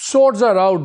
swords are out,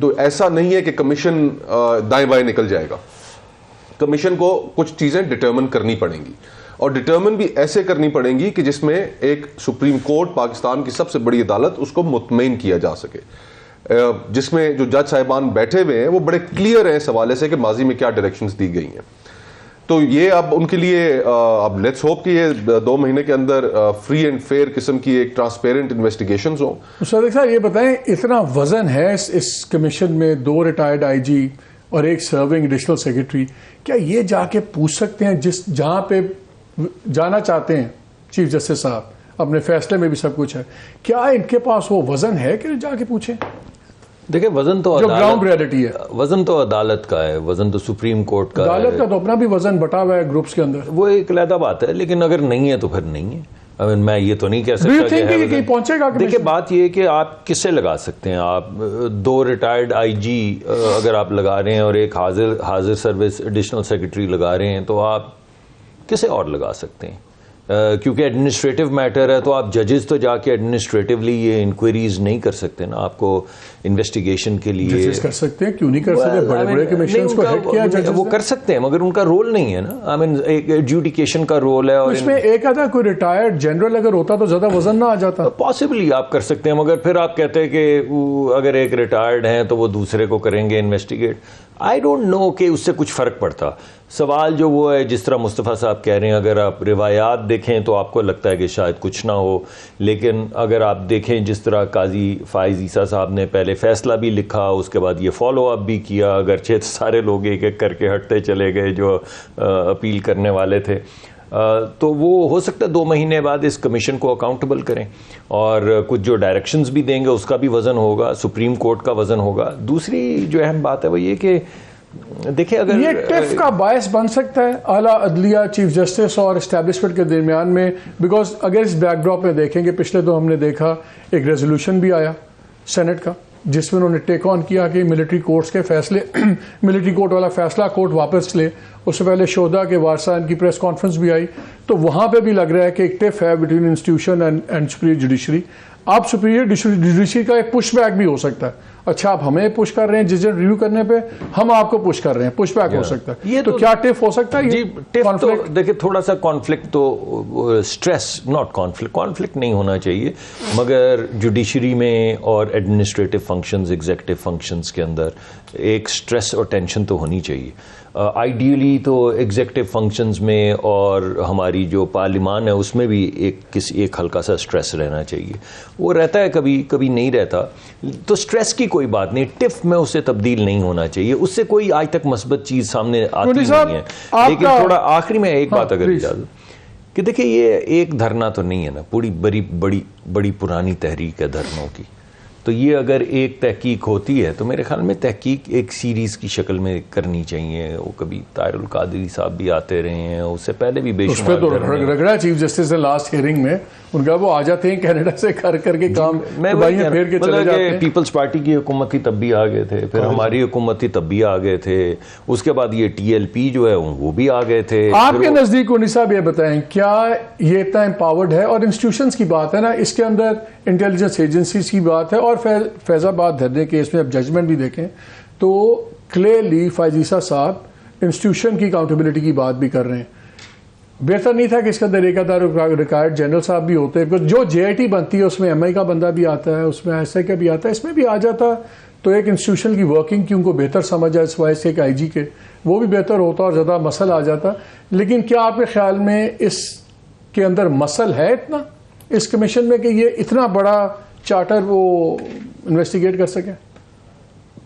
تو ایسا نہیں ہے کہ کمیشن دائیں بائیں نکل جائے گا. کمیشن کو کچھ چیزیں ڈٹرمن کرنی پڑیں گی, اور ڈٹرمن بھی ایسے کرنی پڑیں گی کہ جس میں ایک سپریم کورٹ, پاکستان کی سب سے بڑی عدالت, اس کو مطمئن کیا جا سکے, جس میں جو جج صاحبان بیٹھے ہوئے ہیں وہ بڑے کلیئر ہیں اس حوالے سے کہ ماضی میں کیا ڈائریکشنز دی گئی ہیں. تو یہ اب ان کے لیے اب لیٹس ہوپ کہ یہ 2 مہینے کے اندر فری اینڈ فیئر قسم کی ایک ٹرانسپیرنٹ انویسٹیگیشنز ہوں. صادق صاحب یہ بتائیں, اتنا وزن ہے اس کمیشن میں, 2 ریٹائرڈ آئی جی اور ایک سرونگ ایڈیشنل سیکرٹری, کیا یہ جا کے پوچھ سکتے ہیں جہاں پہ جانا چاہتے ہیں چیف جسٹس صاحب, اپنے فیصلے میں بھی سب کچھ ہے, کیا ان کے پاس وہ وزن ہے کہ جا کے پوچھیں؟ دیکھیں وزن تو جو گراؤنڈ ریئلٹی ہے, وزن تو عدالت کا ہے, وزن تو سپریم کورٹ کا ہے. عدالت کا تو اپنا بھی وزن بٹا ہوا ہے گروپس کے اندر, وہ ایک علیحدہ بات ہے, لیکن اگر نہیں ہے تو پھر نہیں ہے. میں یہ تو نہیں کہہ سکتا کہ پہنچے گا. دیکھیں بات یہ ہے کہ آپ کسے لگا سکتے ہیں. آپ 2 ریٹائرڈ آئی جی اگر آپ لگا رہے ہیں اور ایک حاضر سروس ایڈیشنل سیکرٹری لگا رہے ہیں, تو آپ کسے اور لگا سکتے ہیں؟ کیونکہ ایڈمنسٹریٹو میٹر ہے, تو آپ ججز تو جا کے ایڈمنسٹریٹولی یہ انکوائریز نہیں کر سکتے نا. آپ کو انویسٹیگیشن کے لیے ججز کر سکتے ہیں, کیوں نہیں کر سکتے؟ بڑے بڑے کمیشنز کو ہیڈ کیا ججز, وہ کر سکتے ہیں, مگر ان کا رول نہیں ہے نا. آئی مین ایڈجوڈیکیشن کا رول ہے, اور اس میں ایک آدھا کوئی ریٹائرڈ جنرل اگر ہوتا تو زیادہ وزن نہ آ جاتا. پاسبلی آپ کر سکتے ہیں, مگر پھر آپ کہتے ہیں کہ اگر ایک ریٹائرڈ ہیں تو وہ دوسرے کو کریں گے انویسٹیگیٹ. آئی ڈونٹ نو کہ اس سے کچھ فرق پڑتا. سوال جو وہ ہے, جس طرح مصطفیٰ صاحب کہہ رہے ہیں, اگر آپ روایات دیکھیں تو آپ کو لگتا ہے کہ شاید کچھ نہ ہو, لیکن اگر آپ دیکھیں جس طرح قاضی فائز عیسیٰ صاحب نے پہلے فیصلہ بھی لکھا, اس کے بعد یہ فالو اپ بھی کیا, اگرچہ سارے لوگ ایک ایک کر کے ہٹتے چلے گئے جو اپیل کرنے والے تھے, تو وہ ہو سکتا ہے 2 مہینے بعد اس کمیشن کو اکاؤنٹیبل کریں, اور کچھ جو ڈائریکشنز بھی دیں گے اس کا بھی وزن ہوگا, سپریم کورٹ کا وزن ہوگا. دوسری جو اہم بات ہے وہ یہ کہ دیکھیں اگر یہ ٹف کا باعث بن سکتا ہے اعلیٰ عدلیہ, چیف جسٹس اور اسٹیبلشمنٹ کے درمیان میں, بیکاز اگر اس بیک ڈراپ میں دیکھیں گے, پچھلے تو ہم نے دیکھا ایک ریزولوشن بھی آیا سینٹ کا جس میں انہوں نے ٹیک آن کیا کہ ملٹری کورٹس کے فیصلے ملٹری کورٹ والا فیصلہ کورٹ واپس لے. اس سے پہلے شہداء کے وارثین کی پریس کانفرنس بھی آئی, تو وہاں پہ بھی لگ رہا ہے کہ ایک ٹف ہے between institution and superior judiciary. آپ سپیریئر جوڈیشری کا ایک پش بیک بھی ہو سکتا ہے, اچھا آپ ہمیں پش کر رہے ہیں جس ریویو کرنے پہ, ہم آپ کو پش کر رہے ہیں, پش بیک ہو سکتا ہے. یہ تو کیا ٹف ہو سکتا ہے؟ جی ٹف, دیکھیں تھوڑا سا کانفلکٹ تو اسٹریس, ناٹ کانفلکٹ نہیں ہونا چاہیے, مگر جوڈیشری میں اور ایڈمنسٹریٹو فنکشنز, ایگزیکٹو فنکشنز کے اندر ایک اسٹریس اور ٹینشن تو ہونی چاہیے. آئیڈیلی تو ایگزیکٹو فنکشنز میں اور ہماری جو پارلیمان ہے اس میں بھی ایک ہلکا سا اسٹریس رہنا چاہیے. وہ رہتا ہے, کبھی کبھی نہیں رہتا, تو اسٹریس کی کوئی بات نہیں, ٹف میں اسے تبدیل نہیں ہونا چاہیے, اس سے کوئی آج تک مثبت چیز سامنے آتی نہیں ہے. لیکن تھوڑا آخری میں ایک بات اگر اجازت, کہ دیکھیں یہ ایک دھرنا تو نہیں ہے نا, پوری بڑی پرانی تحریک ہے دھرنوں کی. تو یہ اگر ایک تحقیق ہوتی ہے تو میرے خیال میں تحقیق ایک سیریز کی شکل میں کرنی چاہیے. وہ کبھی طاہر القادری صاحب بھی آتے رہے ہیں, اس سے پہلے بھی بے شمار, اس پہ تو رگڑا چیف جسٹس نے لاسٹ ہیئرنگ میں, ان کا وہ آ جاتے ہیں کینیڈا سے کر کے کام, پھیر کے چلے جاتے ہیں. پیپلز پارٹی کی حکومت تھی تب بھی آ گئے تھے, پھر ہماری حکومت تھی تب بھی آ گئے تھے, اس کے بعد یہ ٹی ایل پی جو ہے وہ بھی آ گئے تھے. آپ کے نزدیک ونی صاحب یہ بتائیں, کیا یہ اتنا امپاورڈ ہے؟ اور انسٹیٹیوشنز کی بات ہے نا, اس کے اندر انٹیلیجنس ایجنسیز کی بات ہے, اور فیض آباد دھرنے کیس میں اب ججمنٹ بھی دیکھیں تو کلیئرلی فائز عیسیٰ صاحب انسٹیٹیوشن کی اکاؤنٹیبلٹی کی بات بھی کر رہے ہیں. بہتر نہیں تھا کہ اس کے اندر ایک آدھا ریٹائرڈ جنرل صاحب بھی ہوتے, جو جے آئی ٹی بنتی ہے اس میں ایم آئی کا بندہ بھی آتا ہے, اس میں ایس آئی کا بھی آتا ہے, اس میں بھی آ جاتا, تو ایک انسٹیٹیوشن کی ورکنگ کی ان کو بہتر سمجھ آئے سوائے سے ایک آئی جی کے, وہ بھی بہتر ہوتا اور زیادہ مسل آ جاتا. لیکن کیا آپ کے خیال میں اس کے اندر مسل ہے اتنا اس کمیشن میں کہ یہ اتنا بڑا چارٹر وہ انویسٹیگیٹ کر سکے؟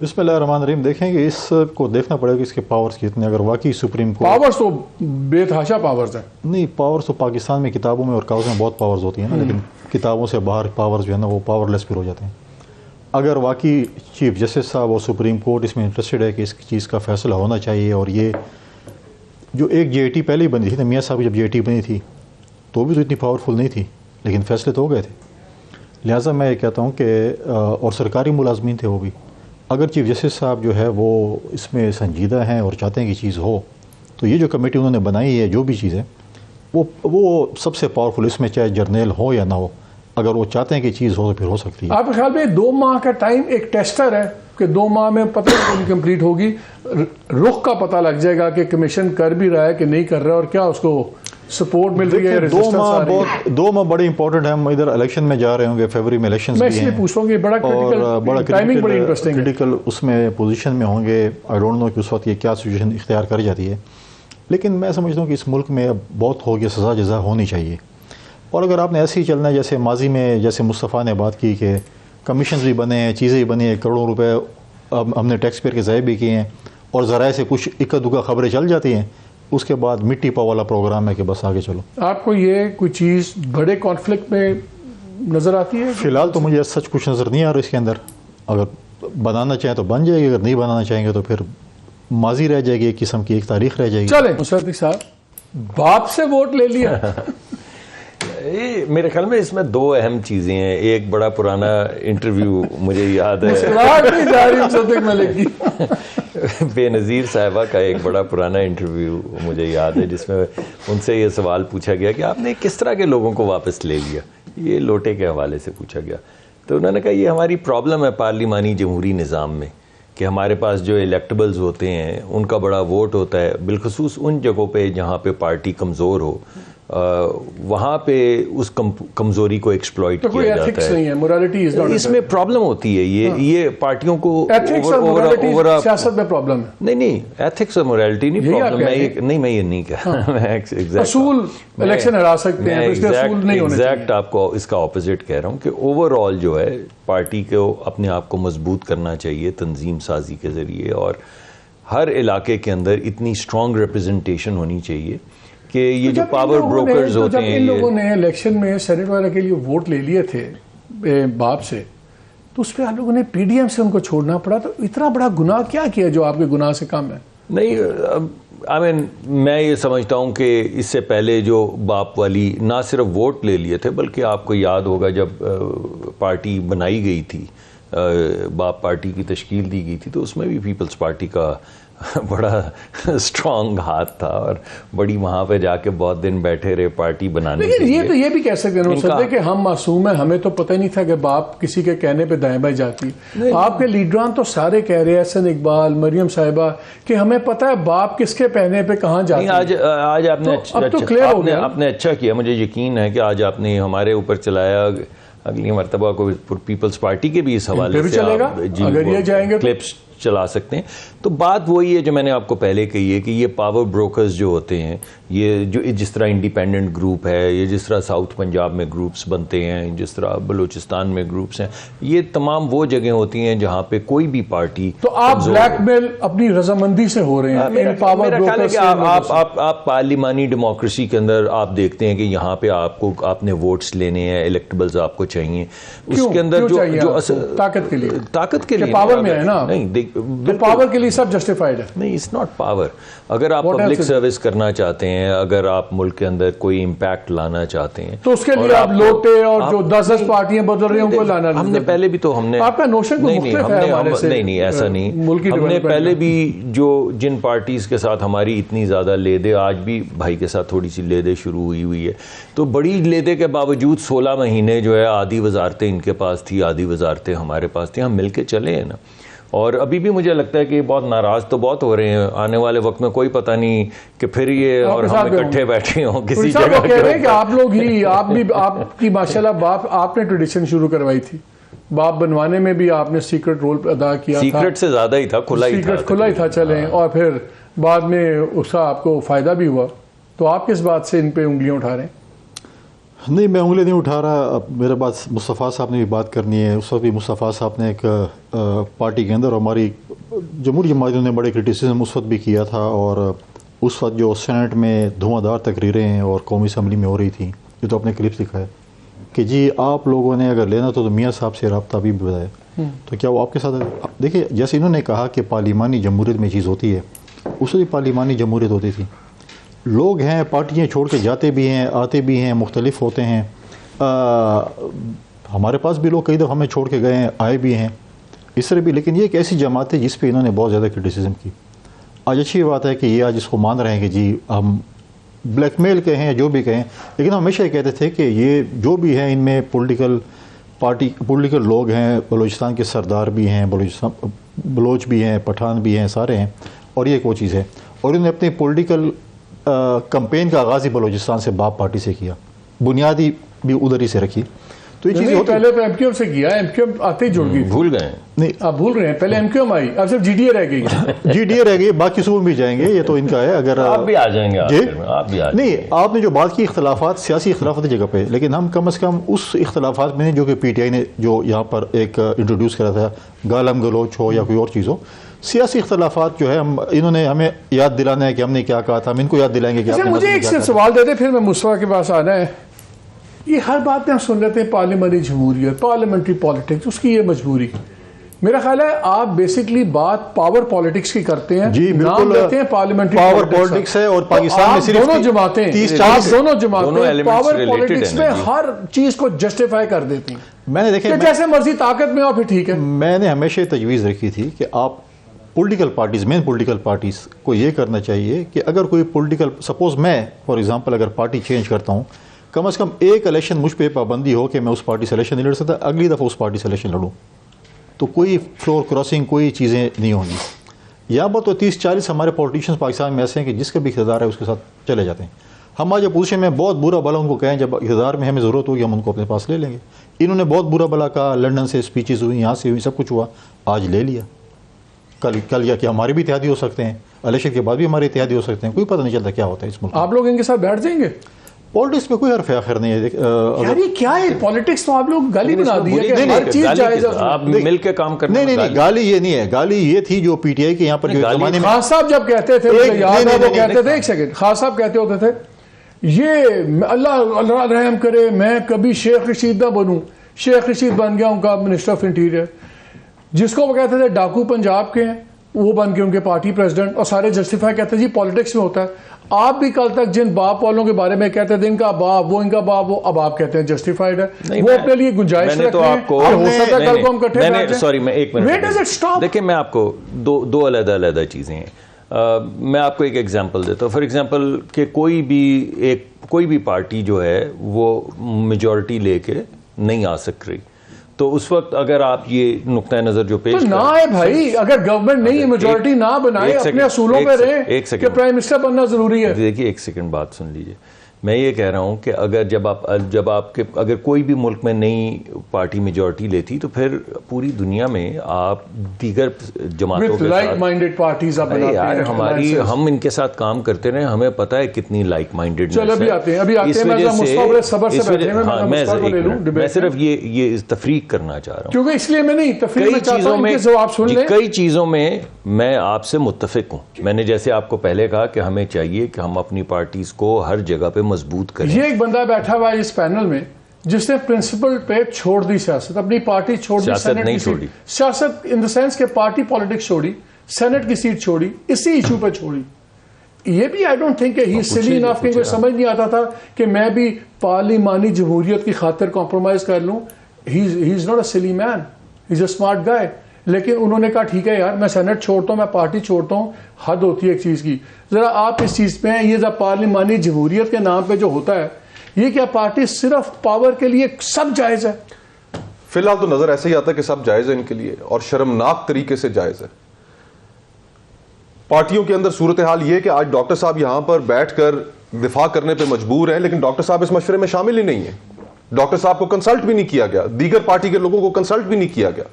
بسم اللہ الرحمن الرحیم. دیکھیں کہ اس کو دیکھنا پڑے گا کہ اس کے پاورز کتنے. اگر واقعی سپریم کورٹ, پاورز تو بے تحاشا پاورز ہیں. نہیں, پاورز تو پاکستان میں کتابوں میں اور کاغذ میں بہت پاورز ہوتی ہیں نا, لیکن کتابوں سے باہر پاورز جو ہے نا وہ پاور لیس پھر ہو جاتے ہیں. اگر واقعی چیف جسٹس صاحب اور سپریم کورٹ اس میں انٹرسٹڈ ہے کہ اس چیز کا فیصلہ ہونا چاہیے, اور یہ جو ایک جے آئی ٹی پہلے ہی بنی تھی نا, میاں صاحب کی جب جے آئی ٹی بنی تھی تو بھی تو اتنی پاورفل نہیں تھی, لیکن فیصلے تو ہو گئے تھے. لہٰذا میں یہ کہتا ہوں کہ اور سرکاری ملازمین تھے وہ بھی, اگر چیف جسٹس صاحب جو ہے وہ اس میں سنجیدہ ہیں اور چاہتے ہیں کہ چیز ہو, تو یہ جو کمیٹی انہوں نے بنائی ہے جو بھی چیز ہے وہ سب سے پاورفل, اس میں چاہے جرنیل ہو یا نہ ہو, اگر وہ چاہتے ہیں کہ چیز ہو تو پھر ہو سکتی ہے. آپ کے خیال میں 2 ماہ کا ٹائم ایک ٹیسٹر ہے, کہ 2 ماہ میں پتہ نہیں کمپلیٹ ہوگی, رخ کا پتہ لگ جائے گا کہ کمیشن کر بھی رہا ہے کہ نہیں کر رہا, اور کیا اس کو سپورٹ مل رہی ہے. 2 ماہ بڑے امپورٹنٹ ہیں. ہم ادھر الیکشن میں جا رہے ہوں گے, فیبرری میں الیکشن بھی ہیں, میں اس لیے پوچھ رہا ہوں کہ بڑا ٹائمنگ بڑی انٹرسٹنگ ہے, کریٹیکل اس میں پوزیشن میں ہوں گے. آئی ڈونٹ نو کہ اس وقت یہ کیا سچویشن اختیار کر جاتی ہے, لیکن میں سمجھتا ہوں کہ اس ملک میں اب بہت ہو گیا, سزا جزا ہونی چاہیے. اور اگر آپ نے ایسے ہی چلنا ہے جیسے ماضی میں, جیسے مصطفیٰ نے بات کی کہ کمیشنز بھی بنے ہیں, چیزیں بھی بنی ہیں, کروڑوں روپے ہم نے ٹیکس پیئر کے ضائع بھی کیے ہیں, اور ذرائع سے کچھ اکا دکا خبریں چل جاتی ہیں, اس کے بعد مٹی پاؤ والا پروگرام ہے کہ بس آگے چلو. آپ کو یہ کوئی چیز بڑے کانفلکٹ میں نظر آتی ہے؟ فی الحال تو مجھے سچ کچھ نظر نہیں آ رہا اس کے اندر. اگر بنانا چاہیں تو بن جائے گی, اگر نہیں بنانا چاہیں گے تو پھر ماضی رہ جائے گی, ایک قسم کی ایک تاریخ رہ جائے گی. چلیں مصدق صاحب, باپ سے ووٹ لے لیا. میرے خیال میں اس میں 2 اہم چیزیں ہیں. ایک بڑا پرانا انٹرویو مجھے یاد ہے, مصدق ملک کی بے نظیر صاحبہ کا ایک بڑا پرانا انٹرویو مجھے یاد ہے, جس میں ان سے یہ سوال پوچھا گیا کہ آپ نے کس طرح کے لوگوں کو واپس لے لیا. یہ لوٹے کے حوالے سے پوچھا گیا, تو انہوں نے کہا یہ ہماری پرابلم ہے پارلیمانی جمہوری نظام میں, کہ ہمارے پاس جو الیکٹیبلز ہوتے ہیں ان کا بڑا ووٹ ہوتا ہے, بالخصوص ان جگہوں پہ جہاں پہ پارٹی کمزور ہو, وہاں پہ اس کمزوری کو ایکسپلائٹ کیا جاتا ہے. اس میں پرابلم ہوتی ہے, یہ پارٹیوں کو سیاست میں پرابلم ہے. نہیں, ایتھکس اور موریلٹی نہیں پرابلم. میں یہ نہیں کہہ رہا, اصول الیکشن ہرا سکتے ہیں, ایگزیکٹ آپ کو اس کا اپوزٹ کہہ رہا ہوں, کہ اوور آل جو ہے پارٹی کو اپنے آپ کو مضبوط کرنا چاہیے تنظیم سازی کے ذریعے, اور ہر علاقے کے اندر اتنی اسٹرانگ ریپرزنٹیشن ہونی چاہیے کہ یہ جو پاور بروکرز ہوتے ہیں. ان لوگوں نے الیکشن میں سینیٹ وغیرہ کے لیے ووٹ لے لیے تھے باپ سے, تو اس پہ آپ لوگوں نے پی ڈی ایم سے ان کو چھوڑنا پڑا, تو اتنا بڑا گناہ کیا کیا جو آپ کے گناہ سے کم ہے؟ نہیں, میں یہ سمجھتا ہوں کہ اس سے پہلے جو باپ والی نہ صرف ووٹ لے لیے تھے, بلکہ آپ کو یاد ہوگا جب پارٹی بنائی گئی تھی, باپ پارٹی کی تشکیل دی گئی تھی, تو اس میں بھی پیپلز پارٹی کا بڑا اسٹرانگ ہاتھ تھا, اور بڑی وہاں پہ جا کے بہت دن بیٹھے رہے پارٹی بنانے کے لیے. یہ تو یہ بھی کہہ سکتے ہیں کہ ہم معصوم ہیں, ہمیں تو پتہ نہیں تھا کہ باپ کسی کے کہنے پہ دائیں بائیں جاتی. آپ کے لیڈران تو سارے کہہ رہے ہیں, حسن اقبال, مریم صاحبہ, کہ ہمیں پتہ ہے باپ کس کے کہنے پہ کہاں جاتی ہے. آج آپ نے اچھا کیا, مجھے یقین ہے کہ آج آپ نے ہمارے اوپر چلایا, اگلی مرتبہ کو پیپلز پارٹی کے بھی اس حوالے سے اگر یہ جائیں گے کلپس چلا سکتے ہیں. تو بات وہی ہے جو میں نے آپ کو پہلے کہی ہے, کہ یہ پاور بروکرز جو ہوتے ہیں, یہ جو جس طرح انڈیپینڈنٹ گروپ ہے, یہ جس طرح ساؤتھ پنجاب میں گروپس بنتے ہیں, جس طرح بلوچستان میں گروپس ہیں, یہ تمام وہ جگہیں ہوتی ہیں جہاں پہ کوئی بھی پارٹی. تو آپ بلیک میل اپنی رضامندی سے ہو رہے ہیں. میرا خیال ہے کہ آپ پارلیمانی ڈیموکریسی کے اندر آپ دیکھتے ہیں کہ یہاں پہ آپ نے ووٹس لینے ہیں, الیکٹیبلز آپ کو چاہیے, اس کے اندر جو طاقت کے لیے پاور میں ہے نا, پاور کے لیے سب جسٹیفائڈ ہے. نہیں, اٹس ناٹ پاور. اگر آپ پبلک سروس کرنا چاہتے ہیں, اگر آپ ملک کے اندر کوئی امپیکٹ لانا چاہتے ہیں, تو اس کے لیے آپ لوٹے اور جو 10 پارٹیاں بدل رہی ہیں ان کو لانا. ہم نے پہلے بھی تو آپ کا نوشن نہیں ایسا نہیں, ہم نے پہلے بھی جن پارٹیز کے ساتھ ہماری اتنی زیادہ لیدے, آج بھی بھائی کے ساتھ تھوڑی سی لیدے شروع ہوئی ہے, تو بڑی لیدے کے باوجود 16 مہینے جو ہے آدھی وزارتیں ان کے پاس تھی, آدھی وزارتیں ہمارے پاس تھیں, ہم مل کے چلے ہیں نا. اور ابھی بھی مجھے لگتا ہے کہ بہت ناراض تو بہت ہو رہے ہیں, آنے والے وقت میں کوئی پتہ نہیں کہ پھر یہ اور ہم اکٹھے بیٹھے ہوں کسی جگہ. کہہ رہے ہیں کہ آپ لوگ ہی, آپ کی ماشاءاللہ باپ, آپ نے ٹریڈیشن شروع کروائی تھی, باپ بنوانے میں بھی آپ نے سیکرٹ رول ادا کیا تھا. سیکرٹ سے زیادہ ہی تھا, کھلا ہی تھا. چلیں, اور پھر بعد میں اس کا آپ کو فائدہ بھی ہوا, تو آپ کس بات سے ان پہ انگلیاں اٹھا رہے ہیں؟ نہیں, میں انگلی نہیں اٹھا رہا. میرے پاس مصطفیٰ صاحب نے بھی بات کرنی ہے. اس وقت بھی مصطفیٰ صاحب نے ایک پارٹی کے اندر ہماری جمہوری جماعتوں نے بڑے کرٹیسزم اس وقت بھی کیا تھا, اور اس وقت جو سینٹ میں دھواں دھار تقریریں ہیں اور قومی اسمبلی میں ہو رہی تھیں, یہ تو اپنے کلپس دکھائے کہ جی آپ لوگوں نے اگر لینا تو میاں صاحب سے رابطہ بھی بتائے, تو کیا وہ آپ کے ساتھ. دیکھیے, جیسے انہوں نے کہا کہ پارلیمانی جمہوریت میں چیز ہوتی ہے, اس وقت پارلیمانی جمہوریت ہوتی تھی. لوگ ہیں, پارٹیاں چھوڑ کے جاتے بھی ہیں, آتے بھی ہیں, مختلف ہوتے ہیں. ہمارے پاس بھی لوگ کئی دفعہ ہمیں چھوڑ کے گئے ہیں, آئے بھی ہیں, اس طرح بھی. لیکن یہ ایک ایسی جماعت ہے جس پہ انہوں نے بہت زیادہ کرٹیسزم کی. آج اچھی بات ہے کہ یہ آج اس کو مان رہے ہیں کہ جی ہم بلیک میل کہیں جو بھی کہیں, لیکن ہم ہمیشہ یہ کہتے تھے کہ یہ جو بھی ہیں ان میں پولیٹیکل پارٹی پولیٹیکل لوگ ہیں، بلوچستان کے سردار بھی ہیں، بلوچ بھی ہیں، پٹھان بھی ہیں، سارے ہیں، اور یہ ایک وہ چیز ہے. اور انہوں نے اپنی پولیٹیکل کمپین کا آغاز ہی بلوچستان سے باپ پارٹی سے کیا، بنیادی بھی ادھر ہی سے رکھی. تو یہ چیزیں پہلے تو ایم کیو ایم سے کیا، ایم کیو ایم آتے ہی جڑ گئی. بھول گئے نہیں، آپ بھول رہے ہیں، پہلے ایم کیو ایم آئی، اب صرف جی ڈی اے رہ گئی. جی ڈی اے رہ گئی، باقی صوبوں بھی جائیں گے، یہ تو ان کا ہے. اگر آپ بھی آ جائیں گے، جی آپ بھی آ نہیں، آپ نے جو بات کی اختلافات، سیاسی اختلافات کی جگہ پہ، لیکن ہم کم از کم اس اختلافات میں جو کہ پی ٹی آئی نے جو یہاں پر ایک انٹروڈیوس کرا تھا، گالم گلوچ ہو یا کوئی اور چیز ہو، سیاسی اختلافات جو ہے انہوں نے ہمیں یاد دلانا ہے کہ ہم نے کیا کہا تھا، ہم ان کو یاد دلائیں گے کہ آپ نے مجھے ایک سے سوال دیتے پھر میں مصطفیٰ کے پاس آنا ہے. یہ ہر بات میں ہم سن لیتے ہیں پارلیمنٹری جمہوریت، پارلیمنٹری پالیٹکس، اس کی یہ مجبوری. میرا خیال ہے آپ بیسکلی بات پاور پالیٹکس کی کرتے ہیں. جی نام بالکل، دیتے ہیں پارلیمنٹری پاور پالیٹکس ہے، اور پاکستان میں صرف دونوں جماعتیں 30-40 دونوں جماعتیں پاور related پالیٹکس ہیں میں جی. ہر چیز کو جسٹیفائی کر دیتی ہیں میں نے دیکھا کہ جیسے مرضی طاقت میں ہو پھر ٹھیک ہے. میں نے ہمیشہ تجویز رکھی تھی کہ آپ پولیٹیکل پارٹیز، مین پولیٹیکل پارٹیز کو یہ کرنا چاہیے کہ اگر کوئی پولیٹیکل، سپوز میں فار ایگزامپل اگر پارٹی چینج کرتا ہوں، کم از کم ایک الیکشن مجھ پہ پابندی ہو کہ میں اس پارٹی سے الیکشن نہیں لڑ سکتا، اگلی دفعہ اس پارٹی سے الیکشن لڑوں. تو کوئی فلور کراسنگ، کوئی چیزیں نہیں ہوں گی. یہاں پر تو 30-40 ہمارے پولیٹیشینس پاکستان میں ایسے ہیں کہ جس کا بھی اقتدار ہے اس کے ساتھ چلے جاتے ہیں. ہم آج اپوزیشن میں بہت برا بلا ان کو کہیں، جب اقتدار میں ہمیں ضرورت ہوگی ہم ان کو اپنے پاس لے لیں گے. انہوں نے بہت برا بلا کہا، لنڈن سے اسپیچز ہوئی، یہاں سے ہوئی، سب کچھ ہوا، آج لے لیا. کل یا کہ ہمارے بھی اتحادی ہو سکتے ہیں، الیکشن کے بعد بھی ہمارے اتحادی ہو سکتے ہیں، کوئی پتہ نہیں چلتا کیا ہوتا ہے اس ملک میں. آپ لوگ ان کے ساتھ بیٹھ جائیں گے؟ پالیٹکس میں کوئی حرف آخر نہیں ہے. یار یہ کیا ہے پالیٹکس؟ تو آپ لوگ گالی بنا دی ہے کہ ہر چیز جائز ہے. آپ مل کے کام کرنا. نہیں، گالی یہ نہیں ہے. گالی یہ تھی جو پی ٹی آئی کے یہاں پر جو زمانے میں خان صاحب جب کہتے تھے، مجھے یاد ہے وہ کہتے تھے، ایک سیکنڈ، خان صاحب کہتے ہوتے تھے یہ اللہ رحم کرے میں کبھی شیخ رشید نہ بنوں. شیخ رشید بن گیا ان کا منسٹر آف انٹیریئر، جس کو وہ کہتے تھے ڈاکو پنجاب کے ہیں، وہ بن کے ان کے پارٹی پریزیڈنٹ، اور سارے جسٹیفائی کہتے ہیں جی پالیٹکس میں ہوتا ہے. آپ بھی کل تک جن باپ والوں کے بارے میں کہتے تھے ان کا باپ وہ، ان کا باپ وہ، اب آپ کہتے ہیں جسٹیفائڈ ہے. وہ اپنے لیے گنجائش رکھتے ہیں. ہو سکتا ہے کل کو ہم کٹھے بیٹھ جائیں. سوری میں ایک Where does it stop? دیکھیں میں آپ کو دو علیحدہ چیزیں ہیں. میں آپ کو ایک ایگزامپل دیتا ہوں. فار ایگزامپل کہ کوئی بھی پارٹی جو ہے وہ میجورٹی لے کے نہیں آ سک رہی، تو اس وقت اگر آپ یہ نقطۂ نظر جو پیش نہ ہے بھائی، اگر گورنمنٹ نہیں ہے میجورٹی نہ بنائے، اپنے اصولوں پہ رہیں کہ پرائم منسٹر بننا ضروری ہے. دیکھیے ایک سیکنڈ بات سن لیجیے. میں یہ کہہ رہا ہوں کہ اگر جب آپ کے اگر کوئی بھی ملک میں نئی پارٹی میجورٹی لیتی تو پھر پوری دنیا میں آپ دیگر جماعتوں کے لائک مائنڈیڈ پارٹیز ہم ان کے ساتھ کام کرتے رہے، ہمیں پتہ ہے کتنی لائک مائنڈیڈ. میں صرف یہ تفریق کرنا چاہ رہا ہوں کیونکہ اس لیے میں نہیں کئی چیزوں میں میں آپ سے متفق ہوں. میں نے جیسے آپ کو پہلے کہا کہ ہمیں چاہیے کہ ہم اپنی پارٹیز کو ہر جگہ پہ مضبوط کریں. یہ ایک بندہ بیٹھا ہوا ہے اس پینل میں جس نے پرنسپل پہ چھوڑ دی سیاست، اپنی پارٹی چھوڑ دی، سیاست نہیں چھوڑی، سیاست ان دا سینس کہ پارٹی پالیٹکس چھوڑی، سینٹ کی سیٹ چھوڑی، اسی ایشو پہ چھوڑی. یہ بھی آئی ڈونٹ تھنک کہ ہی سلی انف کہ سمجھ نہیں آتا تھا کہ میں بھی پارلیمانی جمہوریت کی خاطر کمپرومائز کر لوں. ہی از ناٹ اے سلی مین، ہی از اے اسمارٹ گائے. لیکن انہوں نے کہا ٹھیک ہے یار میں سینٹ چھوڑتا ہوں، میں پارٹی چھوڑتا ہوں. حد ہوتی ہے ایک چیز کی. ذرا آپ اس چیز پہ ہیں، یہ پارلیمانی جمہوریت کے نام پہ جو ہوتا ہے، یہ کیا پارٹی صرف پاور کے لیے سب جائز ہے؟ فی الحال تو نظر ایسے ہی آتا ہے کہ سب جائز ہے ان کے لیے، اور شرمناک طریقے سے جائز ہے. پارٹیوں کے اندر صورتحال یہ کہ آج ڈاکٹر صاحب یہاں پر بیٹھ کر دفاع کرنے پہ مجبور ہیں، لیکن ڈاکٹر صاحب اس مشورے میں شامل ہی نہیں ہیں. ڈاکٹر صاحب کو کنسلٹ بھی نہیں کیا گیا، دیگر پارٹی کے لوگوں کو کنسلٹ بھی نہیں کیا گیا.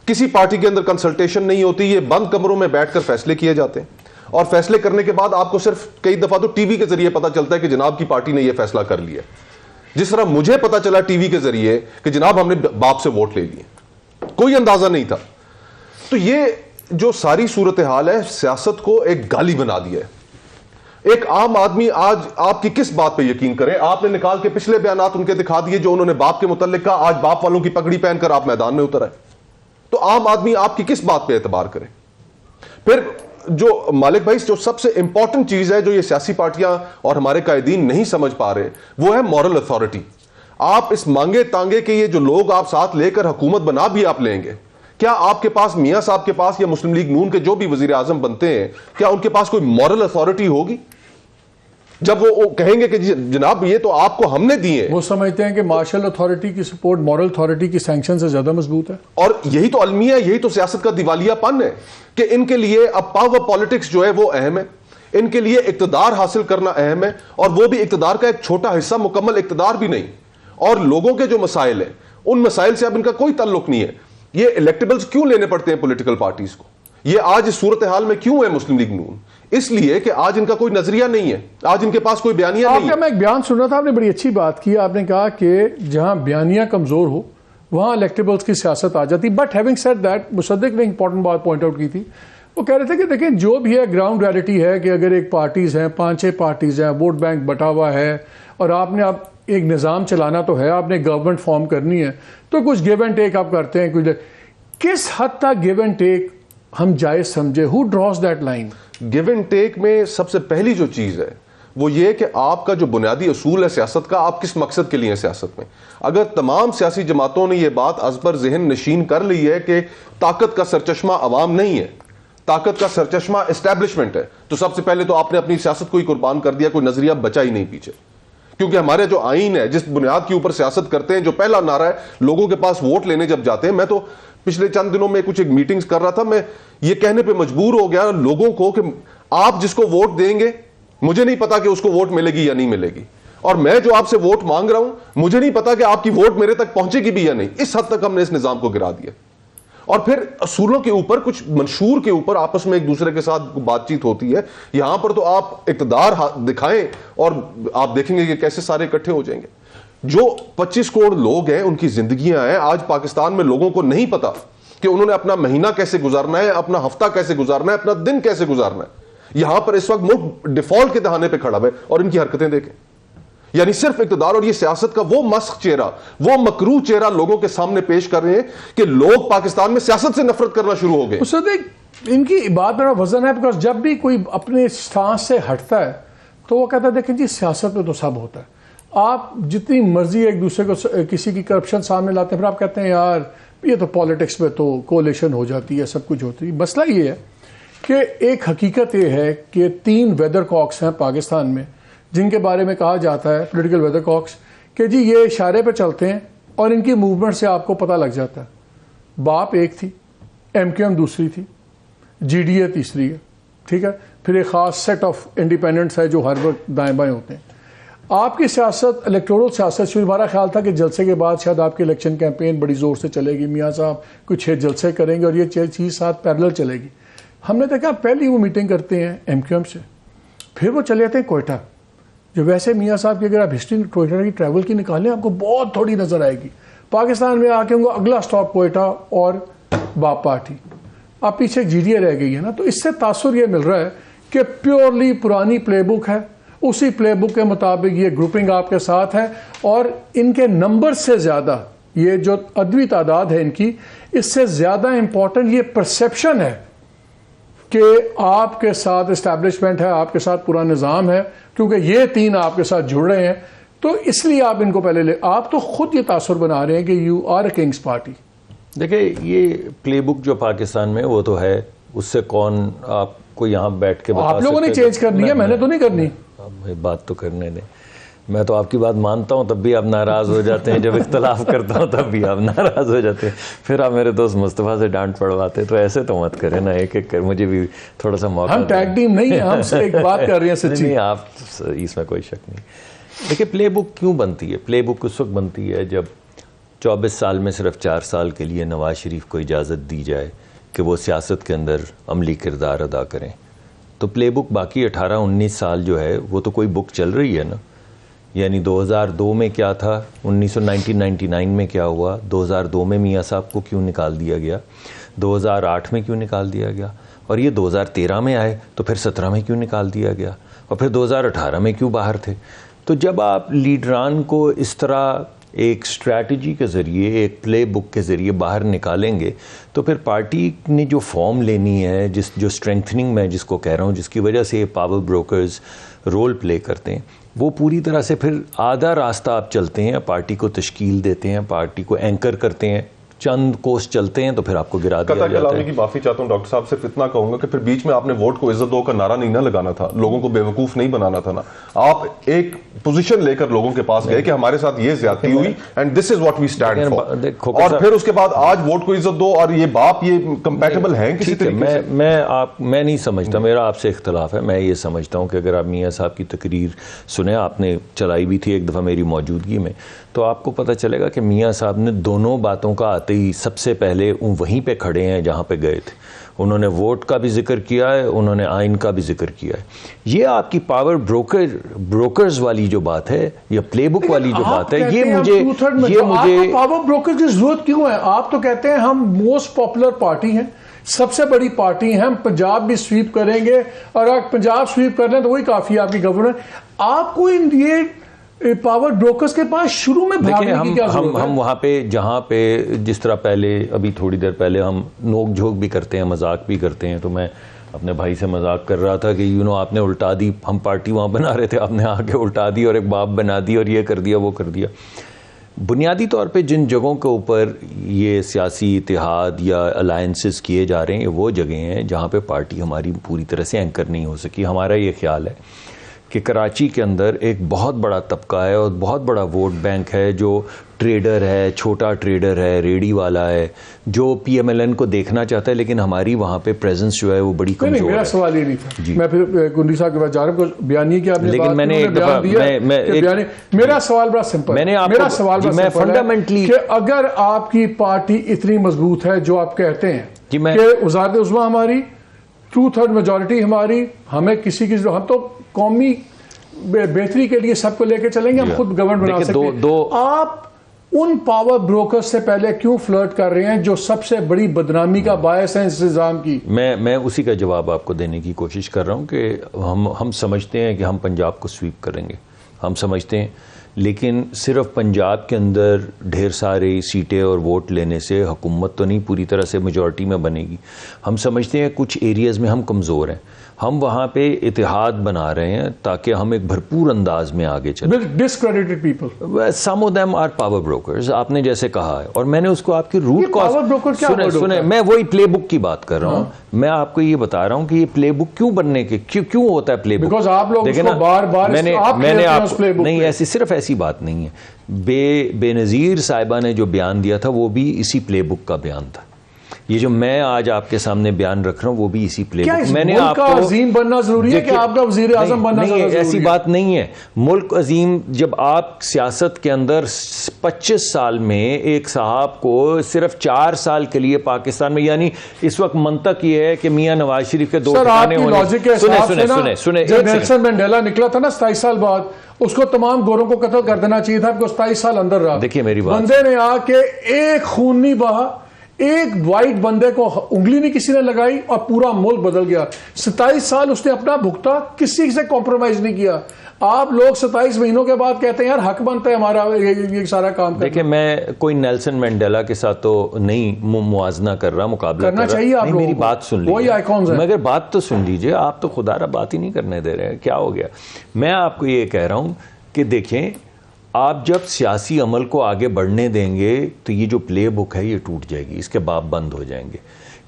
کسی پارٹی کے اندر کنسلٹیشن نہیں ہوتی، یہ بند کمروں میں بیٹھ کر فیصلے کیے جاتے ہیں، اور فیصلے کرنے کے بعد آپ کو صرف کئی دفعہ تو ٹی وی کے ذریعے پتا چلتا ہے کہ جناب کی پارٹی نے یہ فیصلہ کر لیا. جس طرح مجھے پتا چلا ٹی وی کے ذریعے کہ جناب ہم نے باپ سے ووٹ لے لیے، کوئی اندازہ نہیں تھا. تو یہ جو ساری صورتحال ہے سیاست کو ایک گالی بنا دیا ہے. ایک عام آدمی آج آپ کی کس بات پہ یقین کرے؟ آپ نے نکال کے پچھلے بیانات ان کے دکھا دیے جو انہوں نے باپ کے متعلق کہا، آج باپ والوں کی پگڑی پہن کر آپ میدان میں اتر آئے. تو عام آدمی آپ کی کس بات پہ اعتبار کرے؟ پھر جو مالک بھائی جو سب سے امپورٹنٹ چیز ہے جو یہ سیاسی پارٹیاں اور ہمارے قائدین نہیں سمجھ پا رہے، وہ ہے مورل اتھارٹی. آپ اس مانگے تانگے کے یہ جو لوگ آپ ساتھ لے کر حکومت بنا بھی آپ لیں گے، کیا آپ کے پاس میاں صاحب کے پاس یا مسلم لیگ نون کے جو بھی وزیر اعظم بنتے ہیں، کیا ان کے پاس کوئی مورل اتھارٹی ہوگی؟ جب وہ کہیں گے کہ جناب یہ تو آپ کو ہم نے دیے, وہ سمجھتے ہیں کہ مارشل اتھارٹی کی سپورٹ مورل اتھارٹی کی سینکشن سے زیادہ مضبوط ہے. اور یہی تو المیہ, یہی تو سیاست کا دیوالیہ پن ہے کہ ان کے لیے اب پاور پالیٹکس جو ہے وہ اہم ہے, ان کے لیے اقتدار حاصل کرنا اہم ہے, اور وہ بھی اقتدار کا ایک چھوٹا حصہ, مکمل اقتدار بھی نہیں. اور لوگوں کے جو مسائل ہیں ان مسائل سے اب ان کا کوئی تعلق نہیں ہے. یہ الیکٹیبلز کیوں لینے پڑتے ہیں پولیٹیکل پارٹیز کو, یہ آج اس صورتحال میں کیوں ہے مسلم لیگ نون؟ اس لیے کہ آج ان کا کوئی نظریہ نہیں ہے, آج ان کے پاس کوئی بیانیہ نہیں ہے. میں ایک بیان سن رہا تھا, آپ نے بڑی اچھی بات کی, آپ نے کہا کہ جہاں بیانیہ کمزور ہو وہاں الیکٹیبلز کی سیاست آ جاتی. بٹ ہیونگ سیڈ دیٹ, مصدق نے امپورٹنٹ بات پوائنٹ آؤٹ کی تھی. وہ کہہ رہے تھے کہ دیکھیں جو بھی ہے گراؤنڈ ریالٹی ہے کہ اگر ایک پارٹیز ہیں, 5-6 پارٹیز ہیں, ووٹ بینک بٹا ہوا ہے, اور آپ نے اب ایک نظام چلانا تو ہے, آپ نے گورنمنٹ فارم کرنی ہے, تو کچھ گیو اینڈ ٹیک آپ کرتے ہیں. کچھ کس حد تک گیو اینڈ ٹیک ہم جائز سمجھے؟ Who draws that line? Give and take میں سب سے پہلی جو چیز ہے وہ یہ کہ آپ کا جو بنیادی اصول ہے سیاست کا, آپ کس مقصد کے لیے ہیں سیاست میں. اگر تمام سیاسی جماعتوں نے یہ بات از پر ذہن نشین کر لی ہے کہ طاقت کا سرچشمہ عوام نہیں ہے, طاقت کا سرچشمہ اسٹیبلشمنٹ ہے, تو سب سے پہلے تو آپ نے اپنی سیاست کو ہی قربان کر دیا, کوئی نظریہ بچا ہی نہیں پیچھے. کیونکہ ہمارے جو آئین ہے, جس بنیاد کے اوپر سیاست کرتے ہیں, جو پہلا نعرہ ہے لوگوں کے پاس ووٹ لینے جب جاتے ہیں, میں تو پچھلے چند دنوں میں کچھ ایک میٹنگز کر رہا تھا, میں یہ کہنے پہ مجبور ہو گیا لوگوں کو کہ آپ جس کو ووٹ دیں گے مجھے نہیں پتا کہ اس کو ووٹ ملے گی یا نہیں ملے گی, اور میں جو آپ سے ووٹ مانگ رہا ہوں مجھے نہیں پتا کہ آپ کی ووٹ میرے تک پہنچے گی بھی یا نہیں. اس حد تک ہم نے اس نظام کو گرا دیا. اور پھر اصولوں کے اوپر, کچھ منشور کے اوپر آپس میں ایک دوسرے کے ساتھ بات چیت ہوتی ہے. یہاں پر تو آپ اقتدار دکھائیں اور آپ دیکھیں گے کہ کیسے سارے اکٹھے ہو جائیں گے. جو 25 کروڑ لوگ ہیں ان کی زندگیاں ہیں, آج پاکستان میں لوگوں کو نہیں پتا کہ انہوں نے اپنا مہینہ کیسے گزارنا ہے, اپنا ہفتہ کیسے گزارنا ہے, اپنا دن کیسے گزارنا ہے. یہاں پر اس وقت ملک ڈیفالٹ کے دہانے پہ کھڑا ہے, اور ان کی حرکتیں دیکھیں. یعنی صرف اقتدار اور یہ سیاست کا وہ مسخ چہرہ, وہ مکروہ چہرہ لوگوں کے سامنے پیش کر رہے ہیں کہ لوگ پاکستان میں سیاست سے نفرت کرنا شروع ہو گئے. ان کی بات میرا وزن ہے, بیکاز جب بھی کوئی اپنے سٹانس سے ہٹتا ہے تو وہ کہتا ہے دیکھیں جی سیاست میں تو سب ہوتا ہے, آپ جتنی مرضی ایک دوسرے کو کسی کی کرپشن سامنے لاتے ہیں, پھر آپ کہتے ہیں یار یہ تو پالیٹکس میں تو کولیشن ہو جاتی ہے, سب کچھ ہوتی ہے. مسئلہ یہ ہے کہ ایک حقیقت یہ ہے کہ 3 ویدر کاکس ہیں پاکستان میں جن کے بارے میں کہا جاتا ہے, پولیٹیکل ویدر کاکس, کہ جی یہ اشارے پہ چلتے ہیں اور ان کی موومنٹ سے آپ کو پتہ لگ جاتا ہے. باپ ایک تھی, MQM دوسری تھی, GDA تیسری ہے, ٹھیک ہے, پھر ایک خاص سیٹ آف انڈیپینڈنٹس ہے جو ہر وقت دائیں بائیں ہوتے ہیں. آپ کی سیاست الیکٹورل سیاست شروع, ہمارا خیال تھا کہ جلسے کے بعد شاید آپ کی الیکشن کیمپین بڑی زور سے چلے گی, میاں صاحب کچھ 6 جلسے کریں گے اور یہ چیز ساتھ پیرلل چلے گی. ہم نے دیکھا پہلی وہ میٹنگ کرتے ہیں MQM سے, پھر وہ چلے جاتے ہیں کوئٹہ, جو ویسے میاں صاحب کی اگر آپ ہسٹری کوئٹہ کی ٹریول کی نکالیں آپ کو بہت تھوڑی نظر آئے گی. پاکستان میں آ کے ان کو اگلا سٹاپ کوئٹہ اور باپ پارٹی, آپ پیچھے GDA رہ گئی ہے نا. تو اس سے تاثر یہ مل رہا ہے کہ پیورلی پرانی پلے بک ہے, اسی پلے بک کے مطابق یہ گروپنگ آپ کے ساتھ ہے, اور ان کے نمبر سے زیادہ یہ جو عددی تعداد ہے ان کی, اس سے زیادہ امپورٹنٹ یہ پرسیپشن ہے کہ آپ کے ساتھ اسٹیبلشمنٹ ہے, آپ کے ساتھ پورا نظام ہے, کیونکہ یہ 3 آپ کے ساتھ جڑ رہے ہیں. تو اس لیے آپ ان کو پہلے آپ تو خود یہ تاثر بنا رہے ہیں کہ you are a king's party. دیکھیں یہ پلے بک جو پاکستان میں وہ تو ہے, اس سے کون آپ کو یہاں بیٹھ کے بتا آپ لوگوں نے چینج کرنی ہے, میں نے تو نہیں کرنی. بات تو کرنے دیں, میں تو آپ کی بات مانتا ہوں تب بھی آپ ناراض ہو جاتے ہیں, جب اختلاف کرتا ہوں تب بھی آپ ناراض ہو جاتے ہیں, پھر آپ میرے دوست مصطفیٰ سے ڈانٹ پڑواتے. تو ایسے تو مت کریں نا, ایک ایک کر, مجھے بھی تھوڑا سا موقع. ہم ٹیگ ٹیم نہیں ہیں, ہم سے ایک بات کر رہے ہیں سچی. نہیں, آپ اس میں کوئی شک نہیں. دیکھیں پلے بک کیوں بنتی ہے؟ پلے بک اس وقت بنتی ہے جب 24 سال میں صرف 4 سال کے لیے نواز شریف کو اجازت دی جائے کہ وہ سیاست کے اندر عملی کردار ادا کریں. تو پلے بک باقی 18-19 سال جو ہے وہ تو کوئی بک چل رہی ہے نا. یعنی 2002 میں کیا تھا, 1999 میں کیا ہوا, 2002 میں میاں صاحب کو کیوں نکال دیا گیا, 2008 میں کیوں نکال دیا گیا, اور یہ 2013 میں آئے تو پھر 17 میں کیوں نکال دیا گیا, اور پھر 2018 میں کیوں باہر تھے. تو جب آپ لیڈران کو اس طرح ایک اسٹریٹجی کے ذریعے, ایک پلے بک کے ذریعے باہر نکالیں گے تو پھر پارٹی نے جو فارم لینی ہے, جو اسٹرینتھننگ میں جس کو کہہ رہا ہوں, جس کی وجہ سے یہ پاور بروکرز رول پلے کرتے ہیں, وہ پوری طرح سے پھر آدھا راستہ آپ چلتے ہیں, پارٹی کو تشکیل دیتے ہیں, پارٹی کو اینکر کرتے ہیں چند کوس چلتے ہیں تو پھر آپ کو گرا دیا قطع جاتا کلامی ہے. کی معافی چاہتا ہوں ڈاکٹر صاحب, صرف اتنا کہوں گا کہ پھر بیچ میں آپ نے ووٹ کو عزت دو کا نعرہ نہیں نہ لگانا تھا, لوگوں کو بیوقوف نہیں بنانا تھا نا. آپ ایک پوزیشن لے کر لوگوں کے پاس گئے کہ ہمارے ساتھ یہ زیادتی ہوئی and this is what we stand for, اور پھر اس کے بعد آج ووٹ کو عزت دو اور یہ باپ یہ کمپیٹیبل ہیں کسی طریقے سے؟ میں نہیں سمجھتا, میرا آپ سے اختلاف ہے. میں یہ سمجھتا ہوں کہ اگر آپ میاں صاحب کی تقریر سنیں, آپ نے چلائی بھی تھی ایک دفعہ میری موجودگی میں, تو آپ کو پتہ چلے گا کہ میاں صاحب نے دونوں باتوں کا آتے ہی سب سے پہلے وہیں پہ کھڑے ہیں جہاں پہ گئے تھے. انہوں نے ووٹ کا بھی ذکر کیا ہے, انہوں نے آئین کا بھی ذکر کیا ہے. یہ آپ کی پاور بروکرز والی جو بات ہے یا پلے بک والی جو بات ہے, یہ مجھے پاور بروکر کی ضرورت کیوں ہے؟ آپ تو کہتے ہیں ہم موسٹ پاپولر پارٹی ہیں, سب سے بڑی پارٹی ہیں, ہم پنجاب بھی سویپ کریں گے, اور اگر پنجاب سویپ کر لیں تو وہی کافی ہے آپ کی گورنمنٹ. آپ کو یہ پاور بروکرز کے پاس شروع میں بھاگنے کی کیا ضرورت ہے؟ ہم وہاں پہ جہاں پہ جس طرح پہلے ابھی تھوڑی دیر پہلے ہم نوک جھوک بھی کرتے ہیں, مذاق بھی کرتے ہیں, تو میں اپنے بھائی سے مذاق کر رہا تھا کہ آپ نے الٹا دی, ہم پارٹی وہاں بنا رہے تھے, آپ نے آ کے الٹا دی اور ایک باپ بنا دی اور یہ کر دیا وہ کر دیا. بنیادی طور پہ جن جگہوں کے اوپر یہ سیاسی اتحاد یا الائنسز کیے جا رہے ہیں, وہ جگہیں ہیں جہاں پہ پارٹی ہماری پوری طرح سے اینکر نہیں ہو سکی. ہمارا یہ خیال ہے کہ کراچی کے اندر ایک بہت بڑا طبقہ ہے اور بہت بڑا ووٹ بینک ہے جو ٹریڈر ہے, چھوٹا ٹریڈر ہے, ریڑی والا ہے, جو پی ایم ایل این کو دیکھنا چاہتا ہے, لیکن ہماری وہاں پہ پریزنس جو ہے وہ بڑی کمزور ہے. میرا سوال یہ نہیں تھا, میں پھر کنڈی صاحب کے پاس جا رہا ہوں, بیانیے کی آپ نے لیکن میں نے ایک دفعہ میرا سوال بڑا سمپل ہے, میرا سوال بڑا سمپل ہے کہ اگر آپ کی پارٹی اتنی مضبوط ہے جو آپ کہتے ہیں کہ وزارت عظمیٰ ہماری 2/3 میجورٹی ہماری, ہمیں کسی کی, ہم تو قومی بہتری کے لیے سب کو لے کے چلیں گے, ہم خود گورنمنٹ بنا سکتے ہیں. آپ ان پاور بروکر سے پہلے کیوں فلرٹ کر رہے ہیں جو سب سے بڑی بدنامی کا باعث ہے اس نظام کی؟ میں اسی کا جواب آپ کو دینے کی کوشش کر رہا ہوں کہ ہم سمجھتے ہیں کہ ہم پنجاب کو سویپ کریں گے, ہم سمجھتے ہیں, لیکن صرف پنجاب کے اندر ڈھیر ساری سیٹیں اور ووٹ لینے سے حکومت تو نہیں پوری طرح سے میجورٹی میں بنے گی. ہم سمجھتے ہیں کچھ ایریاز میں ہم کمزور ہیں, ہم وہاں پہ اتحاد بنا رہے ہیں تاکہ ہم ایک بھرپور انداز میں آگے چلیں. Discredited people, some of them are power brokers, آپ نے جیسے کہا ہے, اور میں نے اس کو آپ کی روٹ کاز سنیں, میں وہی پلے بک کی بات کر رہا ہوں. میں آپ کو یہ بتا رہا ہوں کہ یہ پلے بک کیوں بننے کے کیوں ہوتا ہے پلے بک, بیکاز آپ لوگ اس کو بار بار میں نے آپ نہیں, ایسی صرف ایسی بات نہیں ہے. بے نظیر صاحبہ نے جو بیان دیا تھا وہ بھی اسی پلے بک کا بیان تھا. یہ جو میں آج آپ کے سامنے بیان رکھ رہا ہوں وہ بھی اسی پلے بک. میں نے آپ کو عظیم بننا ضروری ہے کہ آپ کا وزیر اعظم بننا ضروری ہے؟ ایسی بات نہیں ہے. ملک عظیم, جب آپ سیاست کے اندر 25 سال میں ایک صاحب کو صرف 4 سال کے لیے پاکستان میں, یعنی اس وقت منطق یہ ہے کہ میاں نواز شریف کے 2 ٹھکانے ہونے. سنیں جب نیلسن منڈیلا نکلا تھا نا 27 سال بعد, اس کو تمام گوروں کو قتل کر دینا چاہیے تھا, کہ 27 سال اندر رہا. دیکھیے میری بات, بندے نے آ کے ایک خون نہیں بہا, ایک وائٹ بندے کو انگلی نہیں کسی نے لگائی اور پورا ملک بدل گیا. 27 سال اس نے اپنا بھگتا, کسی سے کمپرومائز نہیں کیا. آپ لوگ 27 مہینوں کے بعد کہتے ہیں یار حق بنتا ہے ہمارا یہ سارا کام کرنا. دیکھیں میں کوئی نیلسن منڈیلا کے ساتھ تو نہیں موازنہ کر رہا, مقابلہ کرنا چاہیے آپ لوگوں کو. میری بات سن لیجیے, وہی آئیکونز ہیں, مگر بات تو سن لیجیے. آپ تو خدا را بات ہی نہیں کرنے دے رہے ہیں, کیا ہو گیا؟ میں آپ کو یہ کہہ رہا ہوں کہ دیکھیں, آپ جب سیاسی عمل کو آگے بڑھنے دیں گے تو یہ جو پلے بک ہے یہ ٹوٹ جائے گی, اس کے باب بند ہو جائیں گے.